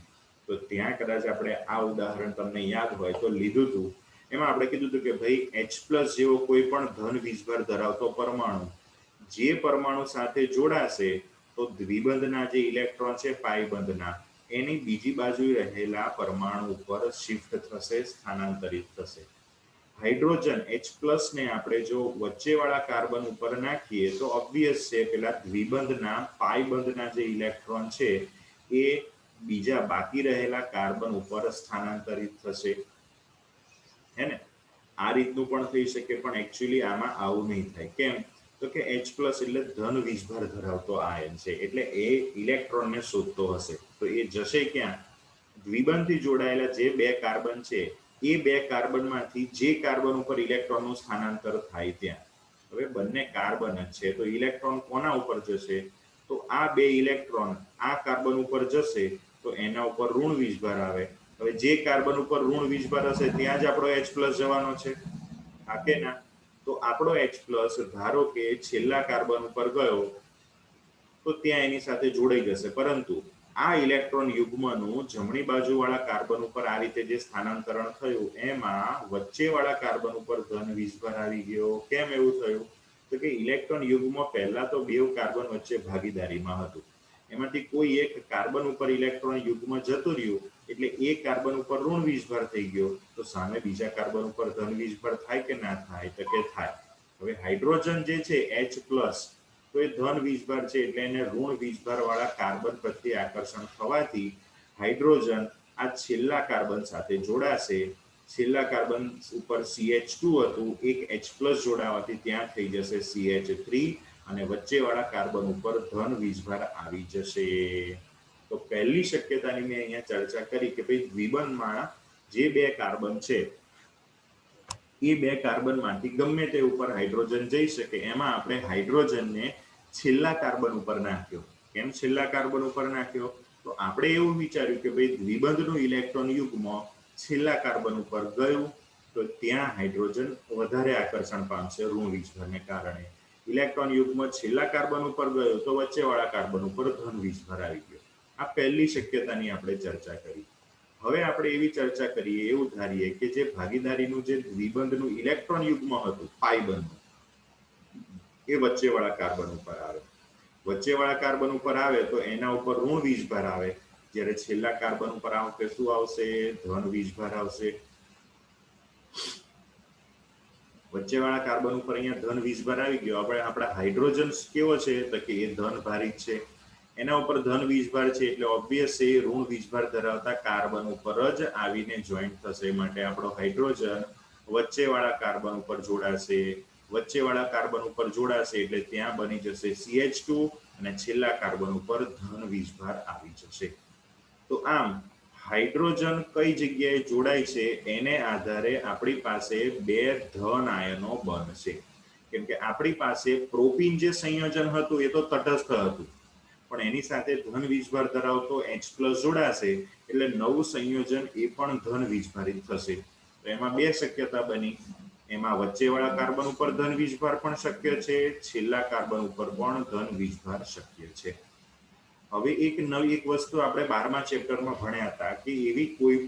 તો ત્યાં કદાચ આપણે આ ઉદાહરણ તમને યાદ હોય તો લીધું હતું. એમાં આપણે કીધું હતું કે ભાઈ H+ જેવો કોઈ પણ ધન વીજભાર ધરાવતો પરમાણુ જે પરમાણુ સાથે જોડાશે તો દ્વિબંધના જે ઇલેક્ટ્રોન છે પાઈ બંધના, એની બીજી બાજુ રહેલા પરમાણુ ઉપર શિફ્ટ થશે, સ્થાનાંતરિત થશે. હાઇડ્રોજન H+ ને આપણે જો વચ્ચેવાળા કાર્બન ઉપર નાખીએ તો ઓબ્વિયસ છે પેલા દ્વિબંધના પાઈ બંધના જે ઇલેક્ટ્રોન છે એ બીજા બાકી રહેલા કાર્બન ઉપર સ્થાનાંતરિત થશે. હે ને? આ રીતનું પણ થઈ શકે, પણ એકચ્યુઅલી આમાં આવું નહીં થાય. કેમ? તો કે H+ એટલે ધન વીજભાર ધરાવતો આયન છે એટલે એ ઇલેક્ટ્રોનને શોધતો હશે. તો એ જશે ક્યાં? દ્વિબંધથી જોડાયેલા જે બે કાર્બન છે એ બે કાર્બનમાંથી જે કાર્બન ઉપર ઇલેક્ટ્રોનનું સ્થાનાંતર થાય ત્યાં. હવે બંને કાર્બન જ છે તો ઇલેક્ટ્રોન કોના ઉપર જશે? તો આ બે ઇલેક્ટ્રોન આ કાર્બન ઉપર જશે તો એના ઉપર ઋણ વીજભાર આવે. હવે જે કાર્બન ઉપર ઋણ વીજભાર હશે ત્યાં જ આપણો H+ જવાનો છે, હા કે ના? તો આપણો H+ ધારો કે છેલ્લા કાર્બન ઉપર ગયો તો ત્યાં એની સાથે જોડાઈ જશે, પરંતુ આ ઇલેક્ટ્રોન યુગ્મનું જમણી બાજુવાળા કાર્બન ઉપર આ રીતે જે સ્થાનાંતરણ થયું એમાં વચ્ચેવાળા કાર્બન ઉપર ધન વીજભાર આવી ગયો. કેમ એવું થયું? તો કે ઇલેક્ટ્રોન યુગ્મ પહેલા તો બે કાર્બન વચ્ચે ભાગીદારીમાં હતું, એમાંથી કોઈ એક કાર્બન ઉપર ઇલેક્ટ્રોન યુગ્મ જતું રહ્યું એટલે એ કાર્બન ઉપર ઋણ વીજભાર થઈ ગયો. તો સામે બીજા કાર્બન ઉપર ધન વીજભાર થાય કે ના થાય? તો કે થાય. હવે હાઇડ્રોજન જે છે H+ તો એ ધન વીજભાર છે એટલે એને ઋણ વીજભાર વાળા કાર્બન પ્રત્યે આકર્ષણ થવાથી હાઇડ્રોજન આ છેલ્લા કાર્બન સાથે જોડાશે. છેલ્લા કાર્બન ઉપર CH2 હતું, એક H+ જોડાવાથી ત્યાં થઈ જશે CH3 અને વચ્ચેવાળા કાર્બન ઉપર ધન વીજભાર આવી જશે. તો પહેલી શક્યતાની મેં અહીંયા ચર્ચા કરી કે ભાઈ દ્વિબંધમાં જે બે કાર્બન છે એ બે કાર્બનમાંથી ગમે તે ઉપર હાઇડ્રોજન જઈ શકે. એમાં આપણે હાઇડ્રોજનને છેલ્લા કાર્બન ઉપર નાખ્યો. કેમ છેલ્લા કાર્બન ઉપર નાખ્યો? તો આપણે એવું વિચાર્યું કે ભાઈ દ્વિબંધનું ઇલેક્ટ્રોન યુગ્મ છેલ્લા કાર્બન ઉપર ગયું તો ત્યાં હાઇડ્રોજન વધારે આકર્ષણ પામશે ઋણ વીજભારને કારણે. ઇલેક્ટ્રોન યુગ્મ છેલ્લા કાર્બન ઉપર ગયું તો વચ્ચેવાળા કાર્બન ઉપર ધન વીજભાર આવી ગયો. આ પહેલી શક્યતાની આપણે ચર્ચા કરી. હવે આપણે એવી ચર્ચા કરીએ, એવું ધારીએ કે જે ભાગીદારીનું જે દ્વિબંધનું ઇલેક્ટ્રોન યુગ્મ હતું પાઈ બંધ એ વચ્ચેવાળા કાર્બન ઉપર આવે. વચ્ચેવાળા કાર્બન ઉપર આવે તો એના ઉપર ઋણ વીજભાર આવે, જ્યારે છેલ્લા કાર્બન ઉપર આવશે શું આવશે? ધન વીજભાર આવશે. વચ્ચેવાળા કાર્બન ઉપર અહીંયા ધન વીજભાર આવી ગયો. આપણે આપણા હાઇડ્રોજન કેવો છે? તો કે એ ધન ભારિત છે, એના ઉપર ધન વીજભાર છે એટલે ઓબ્વિયસ એ ઋણ વીજભાર ધરાવતા કાર્બન ઉપર જ આવીને જોઈન્ટ થશે. માટે આપણો હાઇડ્રોજન વચ્ચેવાળા કાર્બન ઉપર જોડાશે. વચ્ચેવાળા કાર્બન ઉપર જોડાશે એટલે ત્યાં બની જશે CH2 અને છેલ્લા કાર્બન ઉપર ધન વીજભાર આવી જશે. તો આમ હાઇડ્રોજન કઈ જગ્યાએ જોડાય છે એને આધારે આપણી પાસે બે ધન આયનો બનશે. કેમ કે આપણી પાસે પ્રોપીન જે સંયોજન હતું એ તો તટસ્થ હતું, પણ એની સાથે ધન વીજભાર ધરાવતો H+ જોડાશે એટલે નવું સંયોજન એ પણ ધન વીજભારિત થશે. તો એમાં બે શક્યતા બની. એમાં વચ્ચેવાળા કાર્બન ઉપર ધન વીજભાર પણ શક્ય છે, છેલ્લા કાર્બન ઉપર પણ ધન વીજભાર શક્ય છે. હવે એક નવી એક વસ્તુ આપણે 12મા ચેપ્ટરમાં ભણ્યા હતા કે એવી કોઈ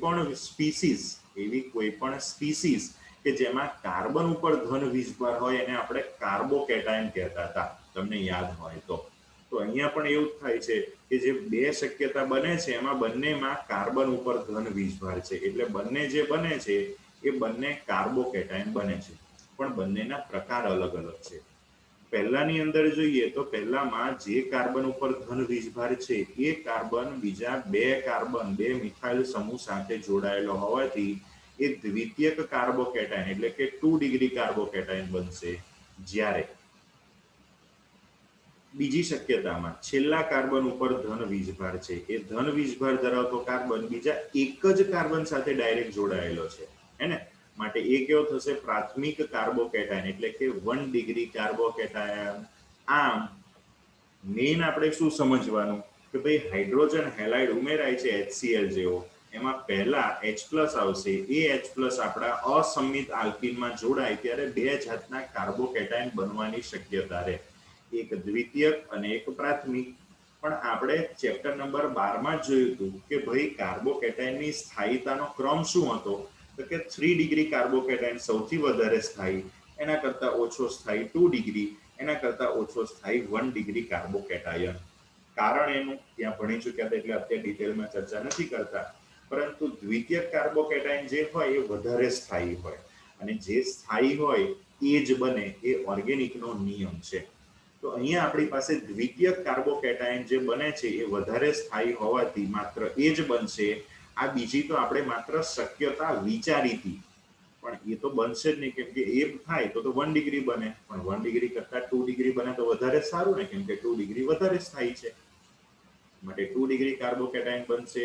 પણ સ્પીસીસ કે જેમાં કાર્બન ઉપર ધન વીજભાર હોય એને આપણે કાર્બોકેટાયન કહેતા હતા, તમને યાદ હોય તો. તો અહીંયા પણ એવું જ થાય છે કે જે બે શક્યતા બને છે એમાં બંનેમાં કાર્બન ઉપર ધન વીજભાર છે, એટલે બંને જે બને છે એ બંને કાર્બોકેટાયન બને છે, પણ બંનેના પ્રકાર અલગ અલગ છે. પહેલાની અંદર જોઈએ તો પહેલામાં જે કાર્બન ઉપર ધન વીજભાર છે એ કાર્બન બીજા બે મિથાઇલ સમૂહ સાથે જોડાયેલો હોવાથી એ દ્વિતીયક કાર્બોકેટાયન એટલે કે 2 ડિગ્રી કાર્બોકેટાયન બનશે. જ્યારે બીજી શક્યતામાં છેલ્લા કાર્બન ઉપર ધન વીજભાર છે, એ ધન વીજભાર ધરાવતો કાર્બન બીજા એક જ કાર્બન સાથે ડાયરેક્ટ જોડાયેલો છે, હે ને? માટે એ કેવો થશે? પ્રાથમિક કાર્બોકેટાયન એટલે કે 1 ડિગ્રી કાર્બોકેટાયન. આમ મેઇન આપણે શું સમજવાનું કે ભાઈ હાઇડ્રોજન હેલાઇડ ઉમેરાય છે HCl જેવો, એમાં પહેલા H+ આવશે, એ H+ આપણા અસમિત આલ્કીનમાં જોડાય ત્યારે બે જાતના કાર્બોકેટાયન બનવાની શક્યતા રહે, એક દ્વિતીયક અને એક પ્રાથમિક. પણ આપણે ચેપ્ટર નંબર 12માં જોયું હતું કે ભાઈ કાર્બોકેટાયનની સ્થાયીતાનો ક્રમ શું હતો? તો કે 3 ડિગ્રી કાર્બોકેટાયન સૌથી વધારે સ્થાયી, એના કરતા ઓછો સ્થાયી 2 ડિગ્રી, એના કરતા ઓછો સ્થાયી 1 ડિગ્રી કાર્બોકેટાયન. કારણ એનું ત્યાં ભણી ચૂક્યા હતા એટલે અત્યારે ડિટેલમાં ચર્ચા નથી કરતા, પરંતુ દ્વિતીયક કાર્બોકેટાયન જે હોય એ વધારે સ્થાયી હોય, અને જે સ્થાયી હોય એ જ બને એ ઓર્ગેનિકનો નિયમ છે. તો અહીંયા આપણી પાસે દ્વિતીયક કાર્બોકેટાયન જે બને છે એ વધારે સ્થાયી હોવાથી માત્ર એ જ બનશે. આ બીજી તો આપણે માત્ર શક્યતા વિચારી હતી, પણ એ તો બનશે જ નહીં, કેમ કે એ થાય તો 1 ડિગ્રી બને, પણ 1 ડિગ્રી કરતા 2 ડિગ્રી બને તો વધારે સારું ને, કેમ કે 2 ડિગ્રી વધારે સ્થાયી છે. માટે 2 ડિગ્રી કાર્બોકેટાયન બનશે.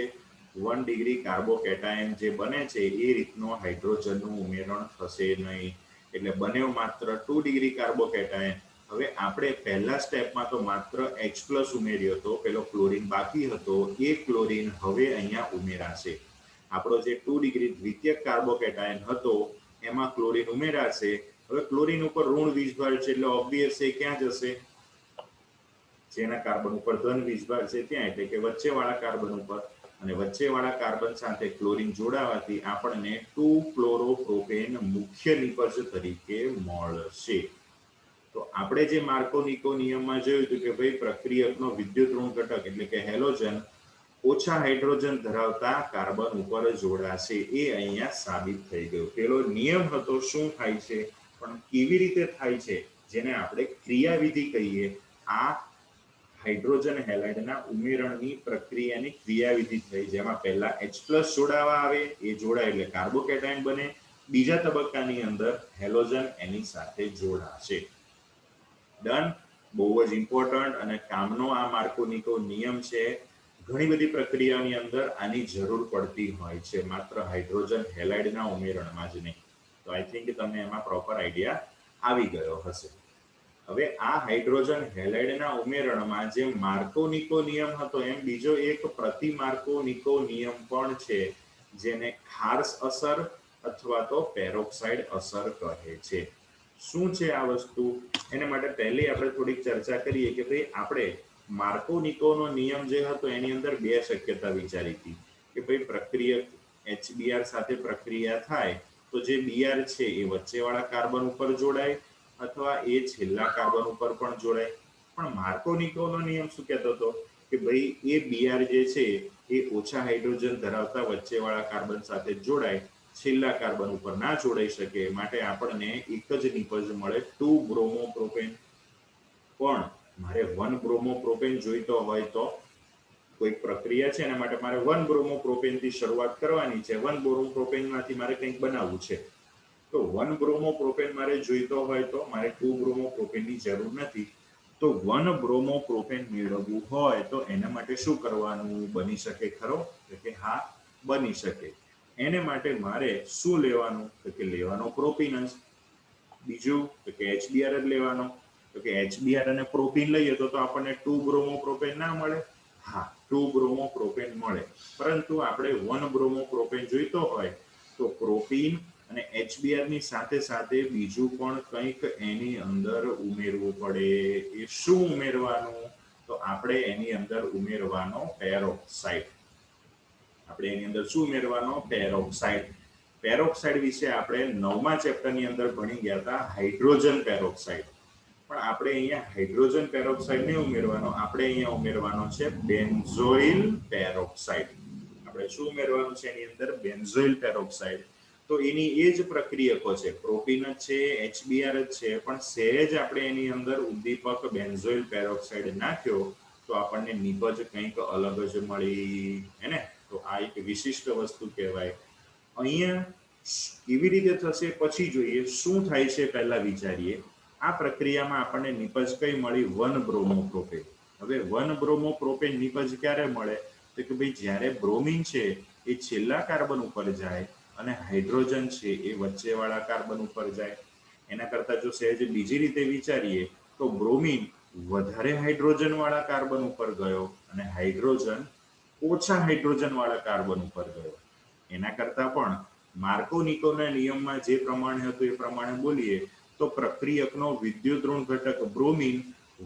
1 ડિગ્રી કાર્બોકેટાયન જે બને છે એ રીતનો હાઇડ્રોજનનું ઉમેરણ થશે નહીં, એટલે બન્યો માત્ર 2 ડિગ્રી કાર્બોકેટાયન. હવે આપણે પહેલા સ્ટેપમાં તો માત્ર H+ ઉમેર્યો હતો, પેલો ક્લોરીન બાકી હતો, એ ક્લોરીન હવે અહીંયા ઉમેરાશે. આપણો જે 2 ડિગ્રી દ્વિતીયક કાર્બોકેટાયન હતો એમાં ક્લોરીન ઉમેરાશે. હવે ક્લોરીન ઉપર ઋણ વીજભાર છે એટલે ઓબ્વિયસ એ ક્યાં જશે? જેના કાર્બન ઉપર ધન વીજભાર છે ત્યાં, એટલે કે વચ્ચેવાળા કાર્બન ઉપર. અને વચ્ચેવાળા કાર્બન સાથે ક્લોરીન જોડાવાથી આપણને 2-ક્લોરોપ્રોપેન મુખ્ય નિપજ તરીકે મળશે. તો આપણે જે માર્કો-નિકો નિયમમાં જોયું હતું કે ભાઈ પ્રક્રિયકનો વિદ્યુત ઋણ ઘટક એટલે કે હેલોજન ઓછા હાઇડ્રોજન ધરાવતા કાર્બન ઉપર જોડાશે, એ અહીંયા સાબિત થઈ ગયું. પેલો નિયમ હતો શું થાય છે, પણ કેવી રીતે થાય છે, જેને આપણે ક્રિયાવિધિ કહીએ. આ હાઇડ્રોજન હેલાઇડના ઉમેરણની પ્રક્રિયાની ક્રિયાવિધિ થઈ, જેમાં પહેલા H+ જોડાવા આવે, એ જોડાય એટલે કાર્બોકેટાયન બને. બીજા તબક્કાની અંદર હેલોજન એની સાથે જોડાશે. ડન. બહુ જ ઇમ્પોર્ટન્ટ અને કામનો આ માર્કો-નિકો નિયમ છે. ઘણી બધી પ્રક્રિયાઓની અંદર આની જરૂર પડતી હોય છે, માત્ર હાઇડ્રોજન હેલાઇડના ઉમેરણમાં જ નહીં. તો આઈ થિંક તમને એમાં પ્રોપર આઈડિયા આવી ગયો હશે. હવે આ હાઇડ્રોજન હેલાઇડના ઉમેરણમાં જે માર્કો-નિકો નિયમ હતો એમ બીજો એક પ્રતિ-માર્કો-નિકો નિયમ પણ છે, જેને ખાર્સ અસર અથવા તો પેરોક્સાઇડ અસર કહે છે. શું છે આ વસ્તુ? એના માટે પહેલી આપણે થોડીક ચર્ચા કરીએ કે ભાઈ આપણે માર્કો-નિકોનો નિયમ જે હતો એની અંદર બે શક્યતા વિચારી હતી કે ભાઈ પ્રક્રિયક HBr સાથે પ્રક્રિયા થાય તો જે Br છે એ વચ્ચેવાળા કાર્બન ઉપર જોડાય અથવા એ છેલ્લા કાર્બન ઉપર પણ જોડાય. પણ માર્કો-નિકોનો નિયમ શું કહેતો હતો કે ભાઈ એ Br જે છે એ ઓછા હાઇડ્રોજન ધરાવતા વચ્ચેવાળા કાર્બન સાથે જોડાય, છેલ્લા કાર્બન ઉપર ના જોડાઈ શકે, માટે આપણને એક જ નિપજ મળે 2-બ્રોમોપ્રોપેન. પણ મારે 1-બ્રોમોપ્રોપેન જોઈતો હોય તો કોઈક પ્રક્રિયા છે એના માટે મારે 1-બ્રોમોપ્રોપેન થી શરૂઆત કરવાની છે, 1-બ્રોમોપ્રોપેન માંથી મારે કંઈક બનાવવું છે. તો તો 1 બ્રોમોપ્રોપેન મારે જોઈતો હોય તો મારે 2 બ્રોમોપ્રોપેનની જરૂર નથી. તો 1 બ્રોમોપ્રોપેન મેળવવું હોય તો એના માટે શું કરવાનું? બની શકે ખરો? તો કે હા, બની શકે. એને માટે મારે શું લેવાનું? તો કે લેવાનો પ્રોપીન જ. બીજું તો કે HBr જ લેવાનો. તો કે HBr અને પ્રોપીન લઈએ તો આપણને 2 બ્રોમોપ્રોપેન ના મળે? હા, 2 બ્રોમોપ્રોપેન મળે, પરંતુ આપણે 1 બ્રોમોપ્રોપેન જોઈતો હોય તો પ્રોપીન અને HBr ની સાથે સાથે બીજું પણ કંઈક એની અંદર ઉમેરવું પડે. એ શું ઉમેરવાનું? તો આપણે એની અંદર ઉમેરવાનો પેરોક્સાઇડ. આપણે એની અંદર શું ઉમેરવાનો? પેરોક્સાઇડ. પેરોક્સાઇડ વિશે આપણે 9મા ચેપ્ટરની અંદર ભણી ગયા હતા, હાઇડ્રોજન પેરોક્સાઇડ. પણ આપણે અહીંયા હાઇડ્રોજન પેરોક્સાઇડ નહીં ઉમેરવાનો, આપણે અહીંયા ઉમેરવાનો છે બેન્ઝોઇલ પેરોક્સાઇડ. આપણે શું ઉમેરવાનું છે એની અંદર? Benzoyl peroxide. તો એની એ જ પ્રક્રિયકો છે, પ્રોપીન જ છે, HBr જ છે, પણ સહેજ આપણે એની અંદર ઉદ્દીપક બેન્ઝોઇલ પેરોક્સાઇડ નાખ્યો તો આપણને નિપજ કંઈક અલગ જ મળી, હે ને? તો આ એક વિશિષ્ટ વસ્તુ કહેવાય. અહીંયા કેવી રીતે થશે પછી જોઈએ. શું થાય છે પહેલા વિચારીએ. આ પ્રક્રિયામાં આપણને નિપજ કઈ મળી? 1 બ્રોમોપ્રોપેન. હવે 1 બ્રોમોપ્રોપેન નિપજ ક્યારે મળે? તો કે ભાઈ જ્યારે બ્રોમિન છે એ છેલ્લા કાર્બન ઉપર જાય અને હાઇડ્રોજન છે એ વચ્ચેવાળા કાર્બન ઉપર જાય. એના કરતાં જો સહેજ બીજી રીતે વિચારીએ તો બ્રોમિન વધારે હાઇડ્રોજન વાળા કાર્બન ઉપર ગયો અને હાઇડ્રોજન ઓછા હાઇડ્રોજન વાળા કાર્બન ઉપર ગયો. એના કરતાં પણ માર્કો-નિકોના નિયમમાં જે પ્રમાણે હતું એ પ્રમાણે બોલીએ તો પ્રક્રિયકનો વિદ્યુત ઋણ ઘટક બ્રોમિન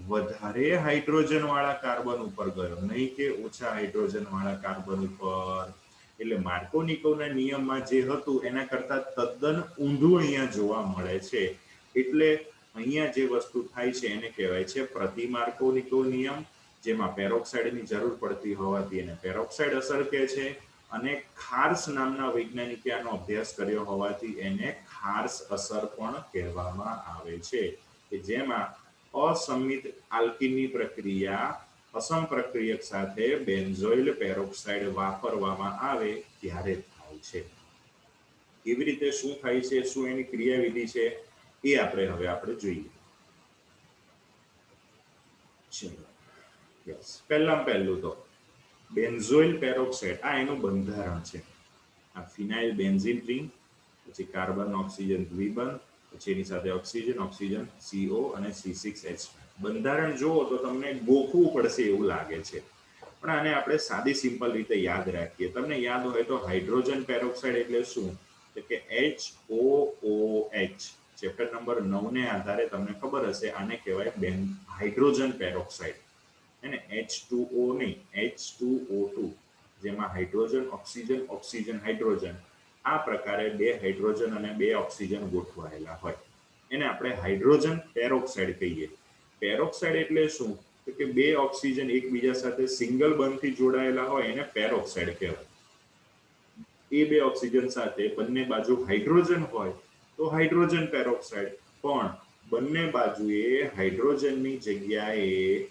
વધારે હાઇડ્રોજન વાળા કાર્બન ઉપર ગયો, નહીં કે ઓછા હાઇડ્રોજન વાળા કાર્બન ઉપર. એટલે માર્કો-નિકોના નિયમમાં જે હતું એના કરતાં તદ્દન ઊંધું અહીંયા જોવા મળે છે. એટલે અહીંયા જે વસ્તુ થાય છે એને કહેવાય છે પ્રતિ-માર્કો-નિકો નિયમ, જેમાં પેરોક્સાઇડની જરૂર પડતી હોવાથી એને પેરોક્સાઇડ અસર કહે છે. અને ખાર્સ નામના વૈજ્ઞાનિકે આનો અભ્યાસ કર્યો હોવાથી એને ખાર્સ અસર પણ કહેવામાં આવે છે, કે જેમાં અસમિત આલ્કીનની પ્રક્રિયા અસમપ્રક્રિયક સાથે બેન્ઝોઇલ પેરોક્સાઇડ વાપરવામાં આવે ત્યારે થાય છે. કેવી રીતે શું થાય છે, શું એની ક્રિયાવિધિ છે એ આપણે જોઈએ. ચલો, યસ, પહેલું તો બેન્ઝોઇલ પેરોક્સાઇડ, આ એનું બંધારણ છે. આ ફિનાઇલ બેન્ઝીન રિંગ, પછી કાર્બન ઓક્સિજન દ્વિબંધ, પછી એની સાથે ઓક્સિજન CO અને C6H5. બંધારણ જુઓ તો તમને ગોખવું પડશે એવું લાગે છે, પણ આને આપણે સાદી સિમ્પલ રીતે યાદ રાખીએ. તમને યાદ હોય તો હાઇડ્રોજન પેરોક્સાઇડ એટલે શું? તો કે HOOH. ચેપ્ટર નંબર 9 ને આધારે તમને ખબર હશે આને કહેવાય હાઇડ્રોજન પેરોક્સાઇડ. એને H2O નહીં, H2O2, જેમાં હાઇડ્રોજન ઓક્સિજન હાઇડ્રોજન, આ પ્રકારે 2 હાઇડ્રોજન અને 2 ઓક્સિજન ગોઠવાયેલા હોય એને આપણે હાઇડ્રોજન પેરોક્સાઇડ કહીએ. પેરોક્સાઇડ એટલે શું? તો કે 2 ઓક્સિજન એકબીજા સાથે સિંગલ બંધથી જોડાયેલા હોય એને પેરોક્સાઇડ કહેવાય. એ 2 ઓક્સિજન સાથે બંને બાજુ હાઇડ્રોજન હોય તો હાઇડ્રોજન પેરોક્સાઇડ. પણ બંને બાજુએ હાઇડ્રોજનની જગ્યાએ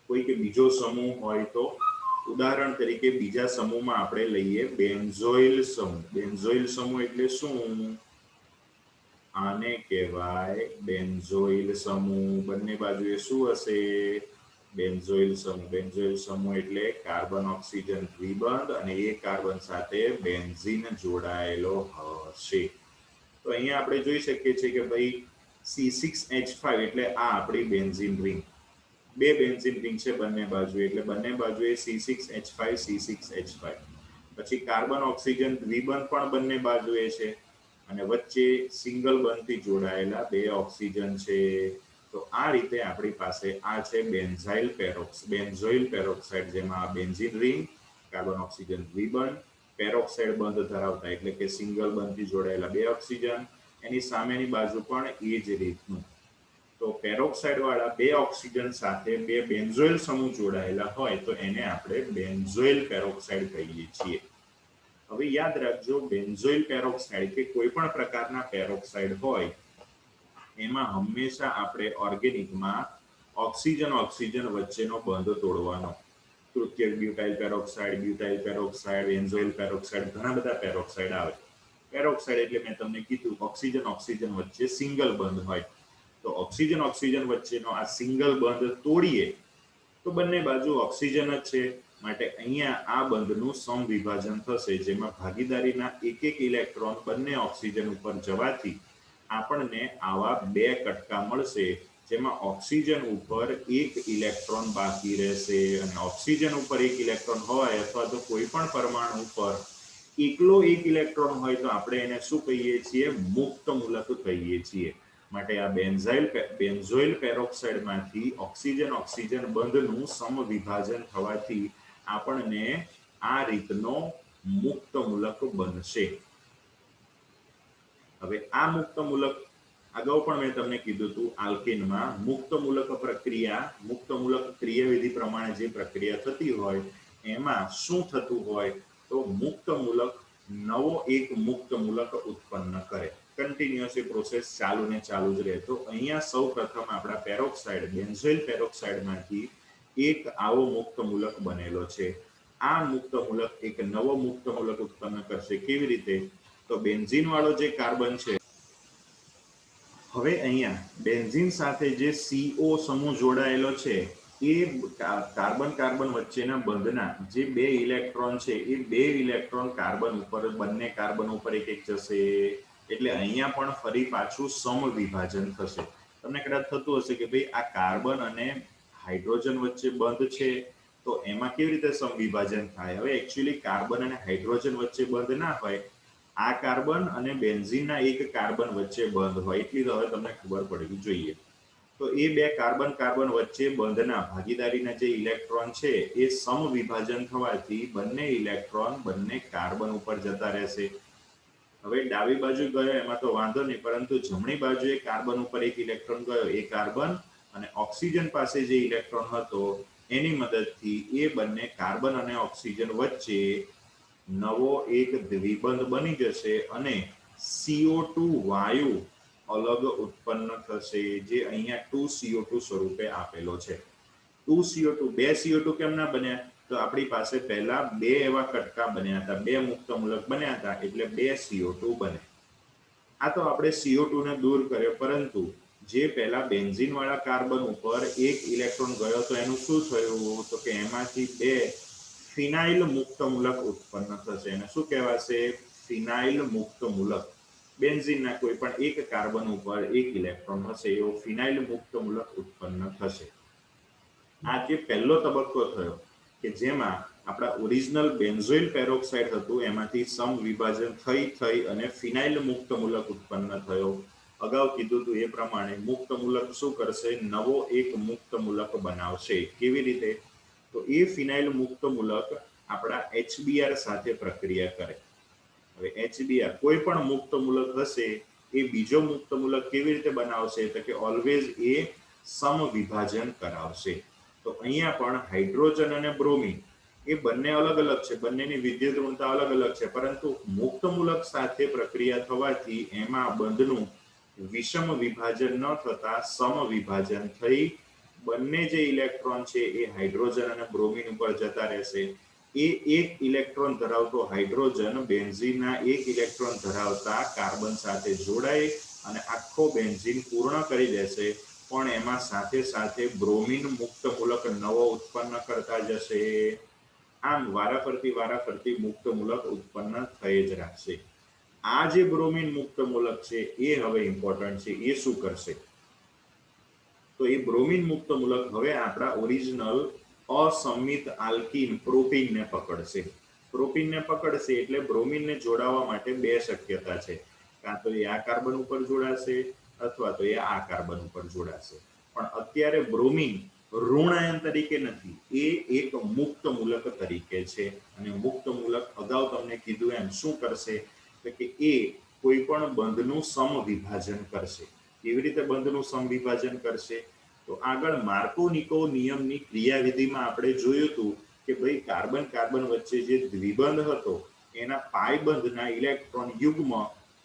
કોઈ કે બીજો સમૂહ હોય તો, ઉદાહરણ તરીકે બીજા સમૂહમાં આપણે લઈએ બેન્ઝોઇલ સમૂહ. બેન્ઝોઇલ સમૂહ એટલે શું? આને કહેવાય બેન્ઝોઇલ સમૂહ. બંને બાજુએ શું હશે? બેન્ઝોઇલ સમૂહ. બેન્ઝોઇલ સમૂહ એટલે કાર્બન ઓક્સિજન દ્વિબંધ અને એ કાર્બન સાથે બેન્ઝીન જોડાયેલો હશે. તો અહીંયા આપણે જોઈ શકીએ છીએ કે ભાઈ C6H5 એટલે આ આપણી બેન્ઝીન રિંગ. 2 બેન્ઝીન રિંગ છે બંને બાજુ, એટલે બંને બાજુએ C6H5. પછી કાર્બન ઓક્સિજન દ્વિબંધ પણ બંને બાજુએ છે અને વચ્ચે સિંગલ બંધથી જોડાયેલા 2 ઓક્સિજન છે. તો આ રીતે આપણી પાસે આ છે બેન્ઝોઇલ પેરોક્સાઇડ, જેમાં બેન્ઝીન રિંગ, કાર્બન ઓક્સિજન દ્વિબંધ, પેરોક્સાઇડ બંધ ધરાવતા એટલે કે સિંગલ બંધથી જોડાયેલા 2 ઓક્સિજન, એની સામેની બાજુ પણ એ જ રીતનું. તો પેરોક્સાઇડ વાળા 2 ઓક્સિજન સાથે 2 બેન્ઝોઇલ સમૂહ જોડાયેલા હોય તો એને આપણે બેન્ઝોઇલ પેરોક્સાઇડ કહીએ છીએ. હવે યાદ રાખજો, બેન્ઝોઇલ પેરોક્સાઇડ કે કોઈ પણ પ્રકારના પેરોક્સાઇડ હોય એમાં હંમેશા આપણે ઓર્ગેનિકમાં ઓક્સિજન વચ્ચેનો બંધ તોડવાનો. તૃતીયક બ્યુટાઇલ પેરોક્સાઇડ, બેન્ઝોઇલ પેરોક્સાઇડ, ઘણા બધા પેરોક્સાઇડ આવે. પેરોક્સાઇડ એટલે મેં તમને કીધું ઓક્સિજન ઓક્સિજન વચ્ચે સિંગલ બંધ હોય. તો ઓક્સિજન ઓક્સિજન વચ્ચેનો આ સિંગલ બંધ તોડીએ તો બંને બાજુ ઓક્સિજન જ છે, માટે અહીંયા આ બંધનું સમવિભાજન થશે, જેમાં ભાગીદારીના એક એક ઇલેક્ટ્રોન બંને ઓક્સિજન ઉપર જવાથી આપણને આવા બે કટકા મળશે, જેમાં ઓક્સિજન ઉપર એક ઇલેક્ટ્રોન બાકી રહેશે. અને ઓક્સિજન ઉપર એક ઇલેક્ટ્રોન હોય અથવા તો કોઈ પણ પરમાણુ ઉપર એકલો એક ઇલેક્ટ્રોન હોય તો આપણે એને શું કહીએ છીએ? મુક્ત મૂલક કહીએ છીએ. માટે આ બેન્ઝોઇલ પેરોક્સાઇડમાંથી ઓક્સિજન ઓક્સિજન બંધનું સમવિભાજન થવાથી આપણને આ રીતનો મુક્ત મૂલક બનશે. હવે આ મુક્ત મૂલક અગાઉ પણ મેં તમને કીધું હતું, આલ્કેનમાં મુક્ત મૂલક ક્રિયાવિધિ પ્રમાણે જે પ્રક્રિયા થતી હોય એમાં શું થતું હોય? તો મુક્ત મૂલક નવો એક મુક્ત મૂલક ઉત્પન્ન કરે. કન્ટિન્યુઅસ પ્રોસેસ ચાલુ ને ચાલુ જ રહે. તો અહીંયા સૌ પ્રથમ આપણા પેરોક્સાઇડ બેન્ઝોઇલ પેરોક્સાઇડમાંથી એક આવો મુક્ત મૂલક બનેલો છે. આ મુક્ત મૂલક એક નવો મુક્ત મૂલક ઉત્પન્ન કરશે. કેવી રીતે? તો બેન્ઝીન વાળો જે કાર્બન છે, હવે અહીંયા બેન્ઝીન સાથે જે CO સમૂહ જોડાયેલો છે એ કાર્બન કાર્બન વચ્ચેના બંધના જે બે ઇલેક્ટ્રોન છે એ બે ઇલેક્ટ્રોન કાર્બન ઉપર બંને કાર્બન ઉપર એક એક જશે. એટલે અહીંયા પણ ફરી પાછું સમવિભાજન થશે. તમને કદાચ થતું હશે કે ભાઈ આ કાર્બન અને હાઇડ્રોજન વચ્ચે બંધ છે તો એમાં કેવી રીતે સમવિભાજન થાય? હવે એકચ્યુઅલી કાર્બન અને હાઇડ્રોજન વચ્ચે બંધ ના હોય, આ કાર્બન અને બેન્ઝીનના એક કાર્બન વચ્ચે બંધ હોય. એટલી તો હવે તમને ખબર પડવી જોઈએ. તો એ બે કાર્બન કાર્બન વચ્ચે બંધના ભાગીદારીના જે ઇલેક્ટ્રોન છે એ સમવિભાજન થવાથી બંને ઇલેક્ટ્રોન બંને કાર્બન ઉપર જતા રહેશે. હવે ડાબી બાજુ ગયો એમાં તો વાંધો નહીં, પરંતુ જમણી બાજુએ કાર્બન ઉપર એક ઇલેક્ટ્રોન ગયો, એ કાર્બન અને ઓક્સિજન પાસે જે ઇલેક્ટ્રોન હતો એની મદદથી એ બંને કાર્બન અને ઓક્સિજન વચ્ચે નવો એક દ્વિબંધ બની જશે અને CO2 વાયુ અલગ ઉત્પન્ન થશે, જે અહીંયા 2CO2 સ્વરૂપે આપેલો છે. 2CO2 બે CO2 કેમ ના બન્યા? તો આપણી પાસે પહેલા બે એવા કટકા બન્યા હતા, બે મુક્ત મૂલક બન્યા હતા, એટલે બે CO2 બને. આ તો આપણે CO2 ને દૂર કર્યો, પરંતુ જે પહેલા બેન્ઝીન વાળા કાર્બન ઉપર એક ઇલેક્ટ્રોન ગયો તો એનું શું થયું? તો કે એમાંથી બે ફિનાઇલ મુક્ત મૂલક ઉત્પન્ન થશે. એને શું કહેવાશે? ફિનાઇલ મુક્ત મૂલક. બેન્ઝીનના કોઈ પણ એક કાર્બન ઉપર એક ઇલેક્ટ્રોન હશે એવો ફિનાઇલ મુક્ત મૂલક ઉત્પન્ન થશે. આ જે પહેલો તબક્કો થયો કે જેમાં આપણા ઓરિજિનલ બેન્ઝોઇલ પેરોક્સાઇડ હતું એમાંથી સમવિભાજન થઈ અને ફિનાઇલ મુક્ત મૂલક ઉત્પન્ન થયો. અગાઉ કીધું હતું એ પ્રમાણે મુક્ત મૂલક શું કરશે? નવો એક મુક્ત મૂલક બનાવશે. કેવી રીતે? તો એ ફિનાઇલ મુક્ત મૂલક આપણા HBr સાથે પ્રક્રિયા કરે. હવે HBr કોઈ પણ મુક્ત મૂલક હશે એ બીજો મુક્ત મૂલક કેવી રીતે બનાવશે? તો કે ઓલવેઝ એ સમવિભાજન કરાવશે. તો અહીંયા પણ હાઇડ્રોજન અને બ્રોમિન એ બંને અલગ અલગ છે, બંનેની વિદ્યુત ઋણતા અલગ અલગ છે, પરંતુ મુક્ત મૂલક સાથે પ્રક્રિયા થવાથી એમાં બંધનું વિષમ વિભાજન ન થતા સમવિભાજન થઈ બંને જે ઇલેક્ટ્રોન છે એ હાઇડ્રોજન અને બ્રોમિન ઉપર જતા રહેશે. એ એક ઇલેક્ટ્રોન ધરાવતો હાઇડ્રોજન બેન્ઝીનના એક ઇલેક્ટ્રોન ધરાવતા કાર્બન સાથે જોડાય અને આખો બેન્ઝીન પૂર્ણ કરી દેશે, પણ એમાં સાથે સાથે બ્રોમિન મુક્ત મૂલક નવો ઉત્પન્ન કરતા જશે. આમ વારાફરતી મુક્ત મૂલક ઉત્પન્ન થઈ જ રાખશે. આ જે બ્રોમિન મુક્ત મૂલક છે એ હવે ઇમ્પોર્ટન્ટ છે. એ શું કરશે? તો એ બ્રોમિન મુક્ત મૂલક હવે આપણા ઓરિજિનલ અસમિત આલ્કીન પ્રોપીનને પકડશે. પ્રોપીનને પકડશે એટલે બ્રોમિનને જોડાવા માટે બે શક્યતા છે. કાં તો એ આ કાર્બન ઉપર જોડાશે અથવા તો એ આ કાર્બન ઉપર જોડાશે. પણ અત્યારે બ્રોમિન ઋણાયન તરીકે નથી, એ એક મુક્ત મૂલક તરીકે છે. અને મુક્ત મૂલક અગાઉ તમને કીધું એમ શું કરશે? તો કે એ કોઈ પણ બંધનું સમવિભાજન કરશે. કેવી રીતે બંધનું સમવિભાજન કરશે? તો આગળ માર્કોનિકો નિયમની ક્રિયાવિધિમાં આપણે જોયું હતું કે ભાઈ કાર્બન કાર્બન વચ્ચે જે દ્વિબંધ હતો એના પાઈ બંધના ઇલેક્ટ્રોન યુગ્મ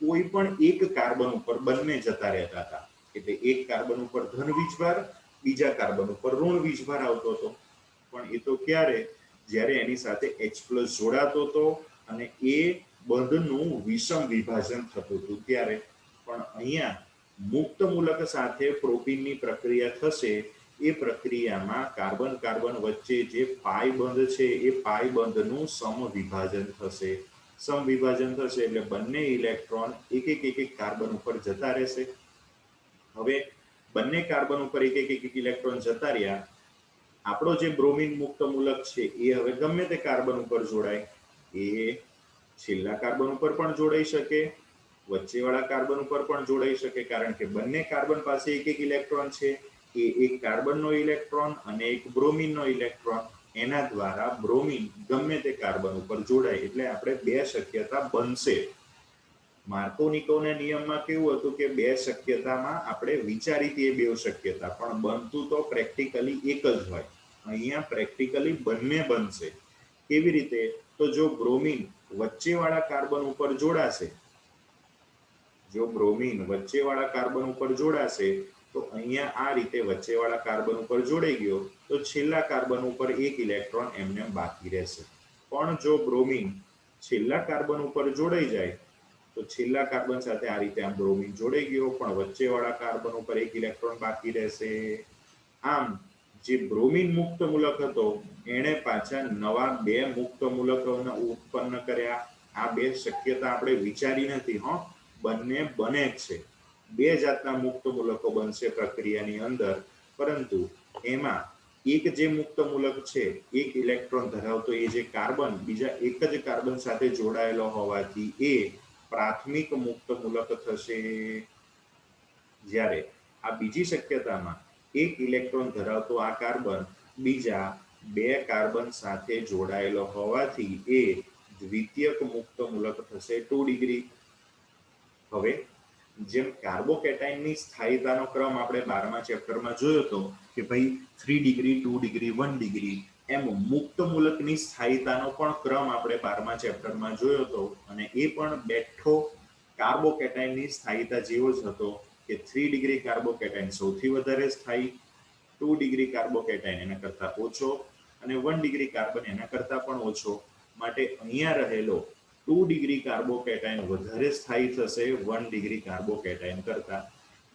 કોઈ પણ એક કાર્બન ઉપર બંને જતા રહેતા હતા. એટલે એક કાર્બન ઉપર ધન વીજભાર, બીજા કાર્બન ઉપર ઋણ વીજભાર આવતો હતો. પણ એ તો ક્યારે? જ્યારે એની સાથે H+ જોડાતો હતો અને એ બંધનું વિષમ વિભાજન થતું હતું ત્યારે. પણ અહીંયા મુક્ત મૂલક સાથે પ્રોપીનની પ્રક્રિયા થશે, એ પ્રક્રિયામાં કાર્બન કાર્બન વચ્ચે જે પાઈ બંધ છે એ પાઈ બંધનું સમવિભાજન થશે. સમવિભાજન થશે એટલે બંને ઇલેક્ટ્રોન એક એક કાર્બન ઉપર જતા રહેશે. હવે બંને કાર્બન ઉપર એક ઇલેક્ટ્રોન જતા રહ્યા. આપણો જે બ્રોમિન મુક્ત મૂલક છે એ હવે ગમે તે કાર્બન ઉપર જોડાય, એ છેલ્લા કાર્બન ઉપર પણ જોડાઈ શકે, વચ્ચેવાળા કાર્બન ઉપર પણ જોડાઈ શકે, કારણ કે બંને કાર્બન પાસે એક ઇલેક્ટ્રોન છે. એ એક કાર્બનનો ઇલેક્ટ્રોન અને એક બ્રોમિનનો ઇલેક્ટ્રોન, એના દ્વારા બ્રોમિન ગમે તે કાર્બન ઉપર જોડાય. એટલે આપણે બે શક્યતા બનશે. માર્કોનિકોના નિયમમાં કેવું હતું કે બે શક્યતામાં આપણે વિચારી હતી એ બે શક્યતા, પણ બનતું તો પ્રેક્ટિકલી એક જ હોય. અહીંયા પ્રેક્ટિકલી બંને બનશે. કેવી રીતે? તો જો બ્રોમિન વચ્ચેવાળા કાર્બન ઉપર જોડાશે, જો બ્રોમિન વચ્ચેવાળા કાર્બન ઉપર જોડાશે તો અહીંયા આ રીતે વચ્ચેવાળા કાર્બન ઉપર જોડાઈ ગયો તો છેલ્લા કાર્બન ઉપર એક ઇલેક્ટ્રોન એમને બાકી રહેશે. પણ જો બ્રોમિન છેલ્લા કાર્બન ઉપર જોડાઈ જાય તો છેલ્લા કાર્બન સાથે આ રીતે આમ બ્રોમિન જોડાઈ ગયો, પણ વચ્ચેવાળા કાર્બન ઉપર એક ઇલેક્ટ્રોન બાકી રહેશે. આમ જે બ્રોમિન મુક્ત મૂલક હતો એણે પાછા નવા બે મુક્ત મૂલકોને ઉત્પન્ન કર્યા. આ બે શક્યતા આપણે વિચારી નથી, બંને બને જ છે. બે જાતના મુક્ત મૂલકો બનશે પ્રક્રિયાની અંદર, પરંતુ એમાં એક જે મુક્ત મૂલક છે, એક ઇલેક્ટ્રોન ધરાવતો એ જે કાર્બન બીજા એક જ કાર્બન સાથે જોડાયેલો હોવાથી એ પ્રાથમિક મુક્ત મૂલક થશે. જ્યારે આ બીજી શક્યતામાં એક ઇલેક્ટ્રોન ધરાવતો આ કાર્બન બીજા બે કાર્બન સાથે જોડાયેલો હોવાથી એ દ્વિતીયક મુક્ત મૂલક થશે 2 ડિગ્રી. હવે જેમ કાર્બોકેટાઇનની સ્થાયીતાનો ક્રમ આપણે 12મા ચેપ્ટરમાં જોયો હતો કે ભાઈ 3 ડિગ્રી 2 ડિગ્રી 1 ડિગ્રી, એમ મુક્ત મૂલકની સ્થાયીતાનો પણ ક્રમ આપણે 12મા ચેપ્ટરમાં જોયો હતો, અને એ પણ બેઠો કાર્બોકેટાઇનની સ્થાયીતા જેવો જ હતો કે 3 ડિગ્રી કાર્બોકેટાઇન સૌથી વધારે સ્થાયી, 2 ડિગ્રી કાર્બોકેટાઇન એના કરતા ઓછો, અને 1 ડિગ્રી કાર્બન એના કરતા પણ ઓછો. માટે અહીંયા રહેલો 2 ડિગ્રી કાર્બોકેટાઇન વધારે સ્થાયી થશે 1 ડિગ્રી કાર્બોકેટાઇન કરતા.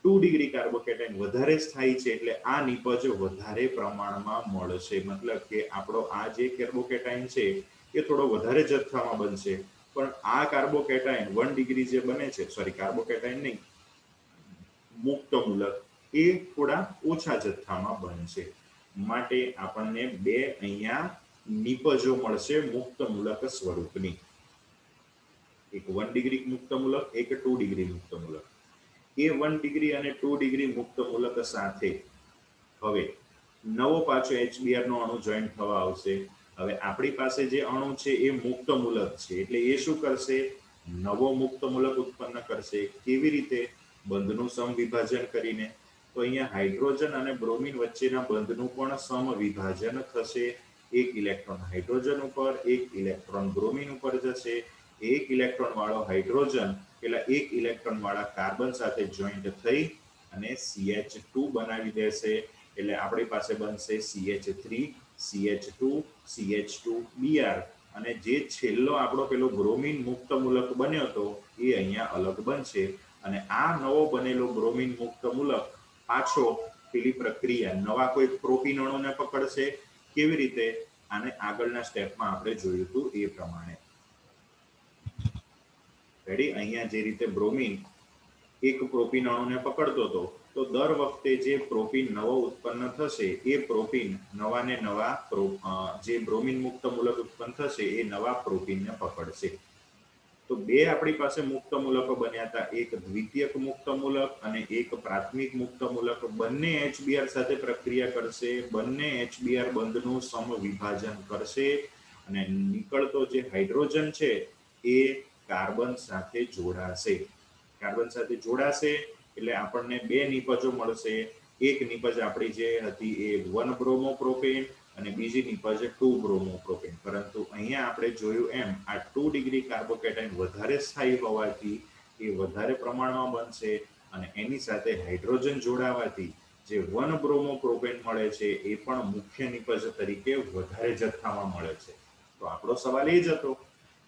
2 ડિગ્રી કાર્બોકેટાઇન વધારે સ્થાયી છે એટલે આ નિપજ વધારે પ્રમાણમાં મળશે. મતલબ કે આપણો આ જે કાર્બોકેટાઇન છે એ થોડો વધારે જથ્થામાં બનશે, પણ આ કાર્બોકેટાઇન 1 ડિગ્રી જે બને છે, સોરી કાર્બોકેટાઇન નહીં, મુક્ત મૂલક, એ થોડા ઓછા જથ્થામાં બનશે. માટે આપણને બે અહીંયા નિપજો મળશે મુક્ત મૂલક સ્વરૂપની. એક 1 ડિગ્રી મુક્ત મૂલક, એક 2 ડિગ્રી મુક્ત મૂલક. એ 1 ડિગ્રી અને 2 ડિગ્રી મુક્ત મૂલક સાથે હવે નવો પાછો HBr નો અણુ જોઈન થવા આવશે. હવે આપણી પાસે જે અણુ છે એ મુક્ત મૂલક છે, એટલે એ શું કરશે? નવો મુક્ત મૂલક ઉત્પન્ન કરશે. કેવી રીતે? બંધનું સમવિભાજન કરીને. તો અહીંયા હાઇડ્રોજન અને બ્રોમિન વચ્ચેના બંધનું પણ સમવિભાજન થશે. એક ઇલેક્ટ્રોન હાઇડ્રોજન ઉપર, એક ઇલેક્ટ્રોન બ્રોમિન ઉપર જશે. એક ઇલેક્ટ્રોન વાળો હાઇડ્રોજન પેલા એક ઇલેક્ટ્રોન વાળા કાર્બન સાથે જોઈન્ટ થઈ અને CH2 બનાવી દેશે. એટલે આપણી પાસે બનશે CH3 CH2 CH2Br, અને જે છેલ્લો આપણો પેલો બ્રોમિન મુક્ત મૂલક બન્યો હતો એ અહીંયા અલગ બનશે. અને આ નવો બનેલો બ્રોમિન મુક્ત મૂલક પાછો પેલી પ્રક્રિયા નવા કોઈ પ્રોપીન અણુને પકડશે. કેવી રીતે? આને આગળના સ્ટેપમાં આપણે જોયું હતું એ પ્રમાણે. રેડી? અહીંયા જે રીતે બ્રોમિન એક પ્રોપીન અણુને પકડતો હતો, તો દર વખતે જે પ્રોપીન નવો ઉત્પન્ન થશે એ પ્રોપીન નવાને નવા જે બ્રોમિન મુક્ત મૂલક ઉત્પન્ન થશે એ નવા પ્રોપીનને પકડશે. તો બે આપણી પાસે મુક્ત મૂલકો બન્યા હતા, એક દ્વિતીયક મુક્ત મૂલક અને એક પ્રાથમિક મુક્ત મૂલક. બંને HBr સાથે પ્રક્રિયા કરશે, બંને HBr બંધનું સમવિભાજન કરશે, અને નીકળતો જે હાઇડ્રોજન છે એ કાર્બન સાથે જોડાશે. કાર્બન સાથે જોડાશે એટલે આપણને બે નિપજો મળશે. એક નિપજ આપણી જે હતી એ 1 બ્રોમોપ્રોપેન અને બીજી નિપજ 2 બ્રોમોપ્રોપેન. પરંતુ અહીંયા આપણે જોયું એમ આ 2 ડિગ્રી કાર્બોકેટાઇન વધારે સ્થાયી હોવાથી એ વધારે પ્રમાણમાં બનશે, અને એની સાથે હાઇડ્રોજન જોડાવાથી જે 1 બ્રોમોપ્રોપેન મળે છે એ પણ મુખ્ય નિપજ તરીકે વધારે જથ્થામાં મળે છે. તો આપણો સવાલ એ જ હતો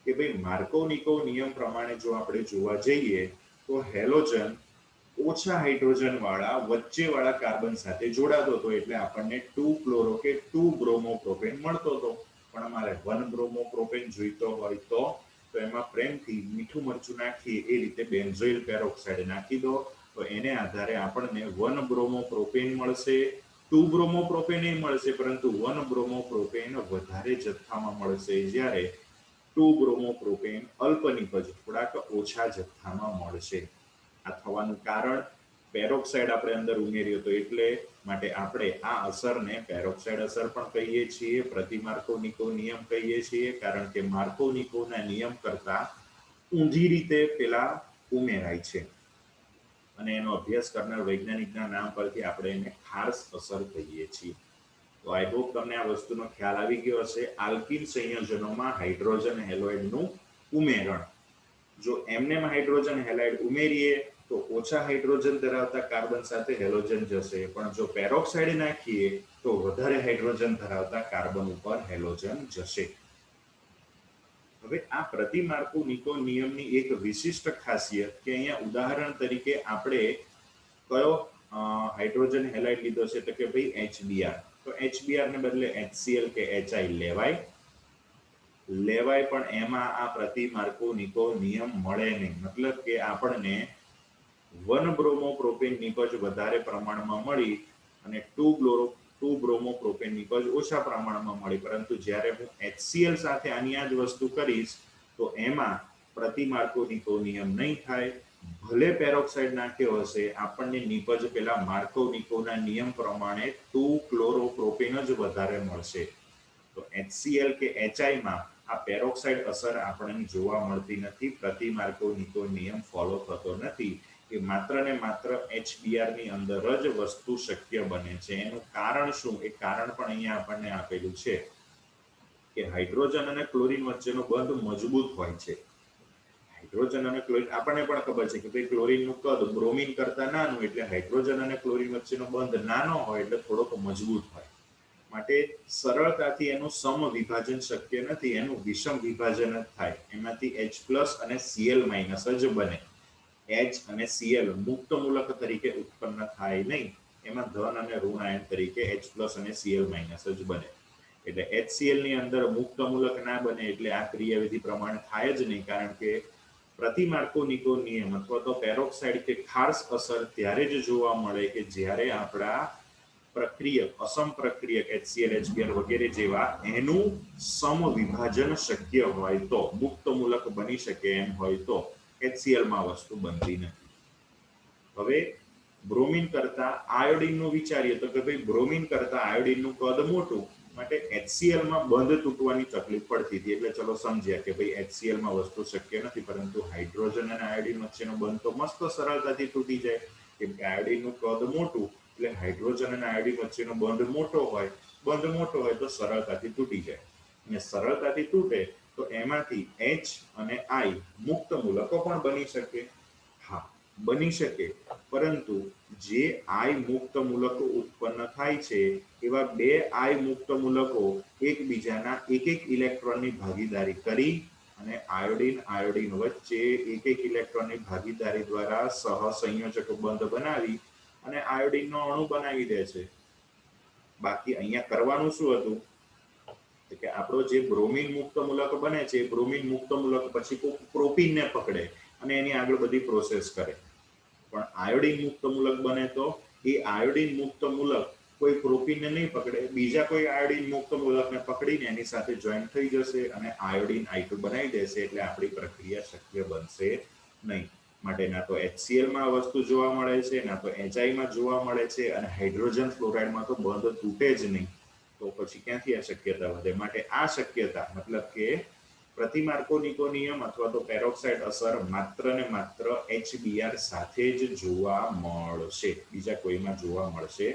કે ભાઈ માર્કોનિકો નિયમ પ્રમાણે જો આપણે જોવા જઈએ તો હેલોજન ઓછા હાઇડ્રોજન વાળા વચ્ચે વાળા કાર્બન સાથે જોડાતો હતો એટલે આપણને 2 ક્લોરો કે 2 બ્રોમોપ્રોપેન મળતો હતો. પણ અમારે 1 બ્રોમોપ્રોપેન જોઈતો હોય તો એમાં પ્રેમથી મીઠું મરચું નાખી એ રીતે બેન્ઝોઇલ પેરોક્સાઇડ નાખી દો તો એને આધારે આપણને 1 બ્રોમોપ્રોપેન મળશે. 2 બ્રોમોપ્રોપેન મળશે પરંતુ 1 બ્રોમોપ્રોપેન વધારે જથ્થામાં મળશે જ્યારે 2 બ્રોમોપ્રોપેન અલ્પ નિપજ થોડાક ઓછા જથ્થામાં મળશે. આ થવાનું કારણ પેરોક્સાઇડ આપણે અંદર ઉમેર્યો હતો એટલે માટે આપણે આ અસરને પેરોક્સાઇડ અસર પણ કહીએ છીએ, પ્રતિમાર્કોનિકો નિયમ કહીએ છીએ, કારણ કે માર્કોનિકોના નિયમ કરતા ઊંધી રીતે પેલા ઉમેરાય છે અને એનો અભ્યાસ કરનાર વૈજ્ઞાનિકના નામ પરથી આપણે એને ખાસ અસર કહીએ છીએ. તો આઈ હોપ તમને આ વસ્તુનો ખ્યાલ આવી ગયો હશે. આલ્કિન સંયોજનોમાં હાઇડ્રોજન હેલોઇડનું ઉમેરણ, જો એમને હાઇડ્રોજન હેલાઇડ ઉમેરીએ તો ઓછા હાઇડ્રોજન ધરાવતા કાર્બન સાથે હેલોજન જશે, પણ જો પેરોક્સાઇડ નાખીએ તો વધારે હાઇડ્રોજન ધરાવતા કાર્બન ઉપર હેલોજન જશે. હવે આ પ્રતિમાર્કોનિકો નિયમની એક વિશિષ્ટ ખાસિયત કે અહીંયા ઉદાહરણ તરીકે આપણે કયો હાઇડ્રોજન હેલાઇડ લીધો છે તો કે ભાઈ HBr, તો HBr ને બદલે HCl કે HI લેવાય પણ એમાં આ પ્રતિમાર્કોનિકો નિયમ મળે નહીં. મતલબ કે આપણને 1 બ્રોમોપ્રોપેન નિપજ વધારે પ્રમાણમાં મળી અને 2 બ્રોમોપ્રોપેન નિપજ ઓછા પ્રમાણમાં મળી, પરંતુ જ્યારે હું HCl સાથે આની આ જ વસ્તુ કરીશ તો એમાં પ્રતિમાર્કોનિકો નિયમ નહીં થાય. ભલે પેરોક્સાઇડ નાખ્યો હશે આપણને નિપજ પેલા માર્કોનિકોના નિયમ પ્રમાણે 2 ક્લોરોપ્રોપેન જ વધારે મળશે. તો HCl કે HI માં આ પેરોક્સાઇડ અસર આપણને જોવા મળતી નથી. પ્રતિમાર્કોનિકો નિયમ ફોલો થતો નથી કે માત્ર ને માત્ર HBr ની અંદર જ વસ્તુ શક્ય બને છે. એનું કારણ શું? એ કારણ પણ અહીંયા આપણને આપેલું છે કે હાઇડ્રોજન અને ક્લોરીન વચ્ચેનો બંધ મજબૂત હોય છે. હાઇડ્રોજન અને ક્લોરીન આપણને પણ ખબર છે કે ભાઈ ક્લોરીનનું કદ બ્રોમિન કરતા નાનું એટલે હાઇડ્રોજન અને ક્લોરીન વચ્ચેનો બંધ નાનો હોય એટલે થોડોક મજબૂત હોય, માટે સરળતાથી એનું સમ વિભાજન શક્ય નથી, એનું વિષમ વિભાજન જ થાય. એમાંથી H+ અને Cl- જ બને. H અને Cl મુક્ત મૂલક તરીકે ઉત્પન્ન થાય નહીં, એમાં ધન અને ઋણ આયન તરીકે H+ અને Cl- જ બને. એટલે HCl ની અંદર મુક્ત મૂલક ના બને એટલે આ ક્રિયાવિધિ પ્રમાણે થાય જ નહીં, કારણ કે પ્રતિમાર્કોનિકો નિયમ અથવા તો પેરોક્સાઇડ કે ખાસ અસર ત્યારે જ જોવા મળે કે જ્યારે આપણા પ્રક્રિયક અસમ પ્રક્રિયક HCl HBr વગેરે જેવા એનું સમ વિભાજન શક્ય હોય તો, મુક્ત મૂલક બની શકે એમ હોય તો. HCl માં વસ્તુ બનતી નથી. હવે બ્રોમિન કરતા આયોડિનનું વિચારીએ તો કે ભાઈ બ્રોમિન કરતા આયોડિનનું કદ મોટું, માટે HCl માં બંધ તૂટવાની તકલીફ પડતી હતી. એટલે ચલો સમજ્યા કે ભાઈ HCl માં વસ્તુ શક્ય નથી, પરંતુ હાઇડ્રોજન અને આયોડિન વચ્ચેનો બંધ તો મસ્ત સરળતાથી તૂટી જાય, કેમ કે આયોડિનનું કદ મોટું એટલે હાઇડ્રોજન અને આયોડિન વચ્ચેનો બંધ મોટો હોય તો સરળતાથી તૂટી જાય. અને સરળતાથી તૂટે તો એમાંથી H અને I મુક્ત મૂલકો પણ બની શકે. હા, બની શકે, પરંતુ જે I મુક્ત મૂલકો ઉત્પન્ન થાય છે એવા બે I મુક્ત મૂલકો એકબીજાના એક ઇલેક્ટ્રોનની ભાગીદારી કરી અને આયોડિન વચ્ચે એક ઇલેક્ટ્રોનની ભાગીદારી દ્વારા સહસંયોજક બંધ બનાવી અને આયોડિનનો અણુ બનાવી દે છે. બાકી અહીંયા કરવાનું શું હતું કે આપણો જે બ્રોમિન મુક્ત મૂલક બને છે, બ્રોમિન મુક્ત મૂલક પછી પ્રોપીનને પકડે અને એની આગળ બધી પ્રોસેસ કરે. પણ આયોડિન મુક્ત મૂલક બને તો એ આયોડિન મુક્ત મૂલક કોઈ પ્રોપીનને નહીં પકડે, બીજા કોઈ આયોડિન મુક્ત મૂલકને પકડીને એની સાથે જોઈન્ટ થઈ જશે અને આયોડિન I2 બનાવી દેશે, એટલે આપણી પ્રક્રિયા શક્ય બનશે નહીં. માટે ના તો HCl માં વસ્તુ જોવા મળે છે, ના તો HI માં જોવા મળે છે, અને હાઇડ્રોજન ફ્લોરાઇડમાં તો બંધ તૂટે જ નહીં. તો પછી ક્યાંથી આ શક્યતા વધે? માટે આ શક્યતા મતલબ કે પ્રતિમાર્કોનિકો નિયમ અથવા તો પેરોક્સાઇડ અસર માત્ર ને માત્ર HBr સાથે જ જોવા મળશે, બીજા કોઈમાં જોવા મળશે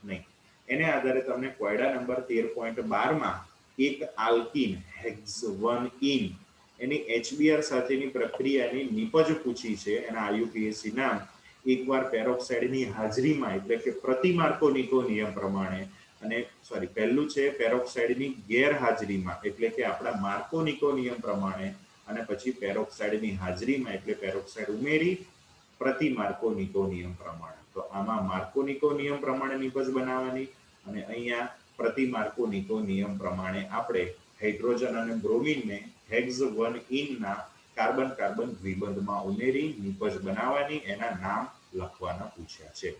નહીં. એને આધારે તમને કોયડા નંબર 13.12 માં એક આલ્કીન હેક્ઝ-1-ઇન એની HBr સાથેની પ્રક્રિયાની નિપજ પૂછી છે. એના IUPAC નામ એકવાર પેરોક્સાઇડની હાજરીમાં એટલે કે પ્રતિમાર્કોનિકો નિયમ પ્રમાણે, અને પહેલું છે પેરોક્સાઇડની ગેરહાજરીમાં એટલે કે આપણા માર્કોનિકો નિયમ પ્રમાણે અને પછી પેરોક્સાઇડની હાજરીમાં એટલે પેરોક્સાઇડ ઉમેરી પ્રતિ માર્કો-નિકો નિયમ પ્રમાણે. તો આમાં માર્કો-નિકો નિયમ પ્રમાણે નિપજ બનાવવાની અને અહીંયા પ્રતિ માર્કો-નિકો નિયમ પ્રમાણે આપણે હાઇડ્રોજન અને બ્રોમિનને હેક્ઝ 1 ના કાર્બન કાર્બન દ્વિબંધમાં ઉમેરી નિપજ બનાવવાની, એના નામ લખવાના પૂછ્યા છે.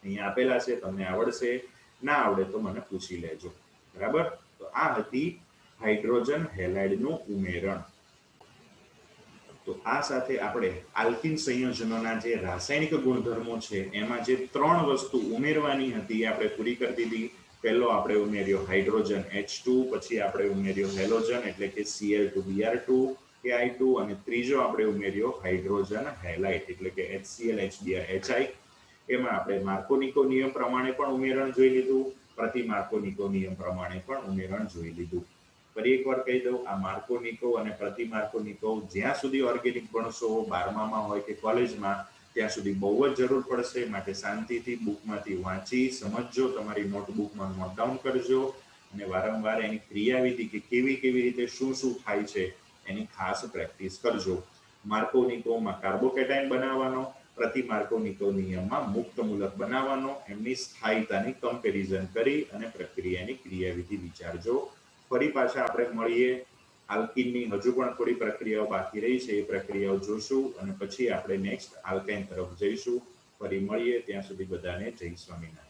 અહીંયા આપેલા છે, તમને આવડશે, ના આવડે તો મને પૂછી લેજો. બરાબર. તો આ હતી હાઇડ્રોજન હેલાઇડનું ઉમેરણ. તો આ સાથે આપણે આલ્કિન સંયોજનોના જે રાસાયણિક ગુણધર્મો છે એમાં જે 3 વસ્તુ ઉમેરવાની હતી આપણે પૂરી કરી દીધી. પહેલો આપણે ઉમેર્યો હાઇડ્રોજન H2, પછી આપણે ઉમેર્યો હેલોજન એટલે કે Cl2Br2 KI2 અને ત્રીજો આપણે ઉમેર્યો હાઇડ્રોજન હેલાઇડ એટલે કે HCl HBr HI. એમાં આપણે માર્કો-નિકો નિયમ પ્રમાણે પણ ઉમેરણ જોઈ લીધું, પ્રતિ માર્કો-નિકો નિયમ પ્રમાણે પણ ઉમેરણ જોઈ લીધું. ફરી એકવાર કહી દઉં, આ માર્કો-નિકો અને પ્રતિ માર્કો-નિકો જ્યાં સુધી ઓર્ગેનિક ભણશો, 12મામાં હોય કે કોલેજમાં, ત્યાં સુધી બહુ જ જરૂર પડશે. માટે શાંતિથી બુકમાંથી વાંચી સમજજો, તમારી નોટબુકમાં નોટ ડાઉન કરજો અને વારંવાર એની ક્રિયાવિધિ કે કેવી રીતે શું થાય છે એની ખાસ પ્રેક્ટિસ કરજો. માર્કો-નિકોમાં કાર્બોકેટાયન બનાવવાનો, પ્રતિ માર્કો-નિકો નિયમમાં મુક્ત મૂલક બનાવવાનો, એમની સ્થાયીતાની કમ્પેરિઝન કરી અને પ્રક્રિયાની ક્રિયાવિધિ વિચારજો. ફરી પાછા આપણે મળીએ. આલ્કિનની હજુ પણ થોડી પ્રક્રિયાઓ બાકી રહી છે, એ પ્રક્રિયાઓ જોશું અને પછી આપણે નેક્સ્ટ આલ્કાઇન તરફ જઈશું. ફરી મળીએ, ત્યાં સુધી બધાને જય સ્વામિનારાયણ.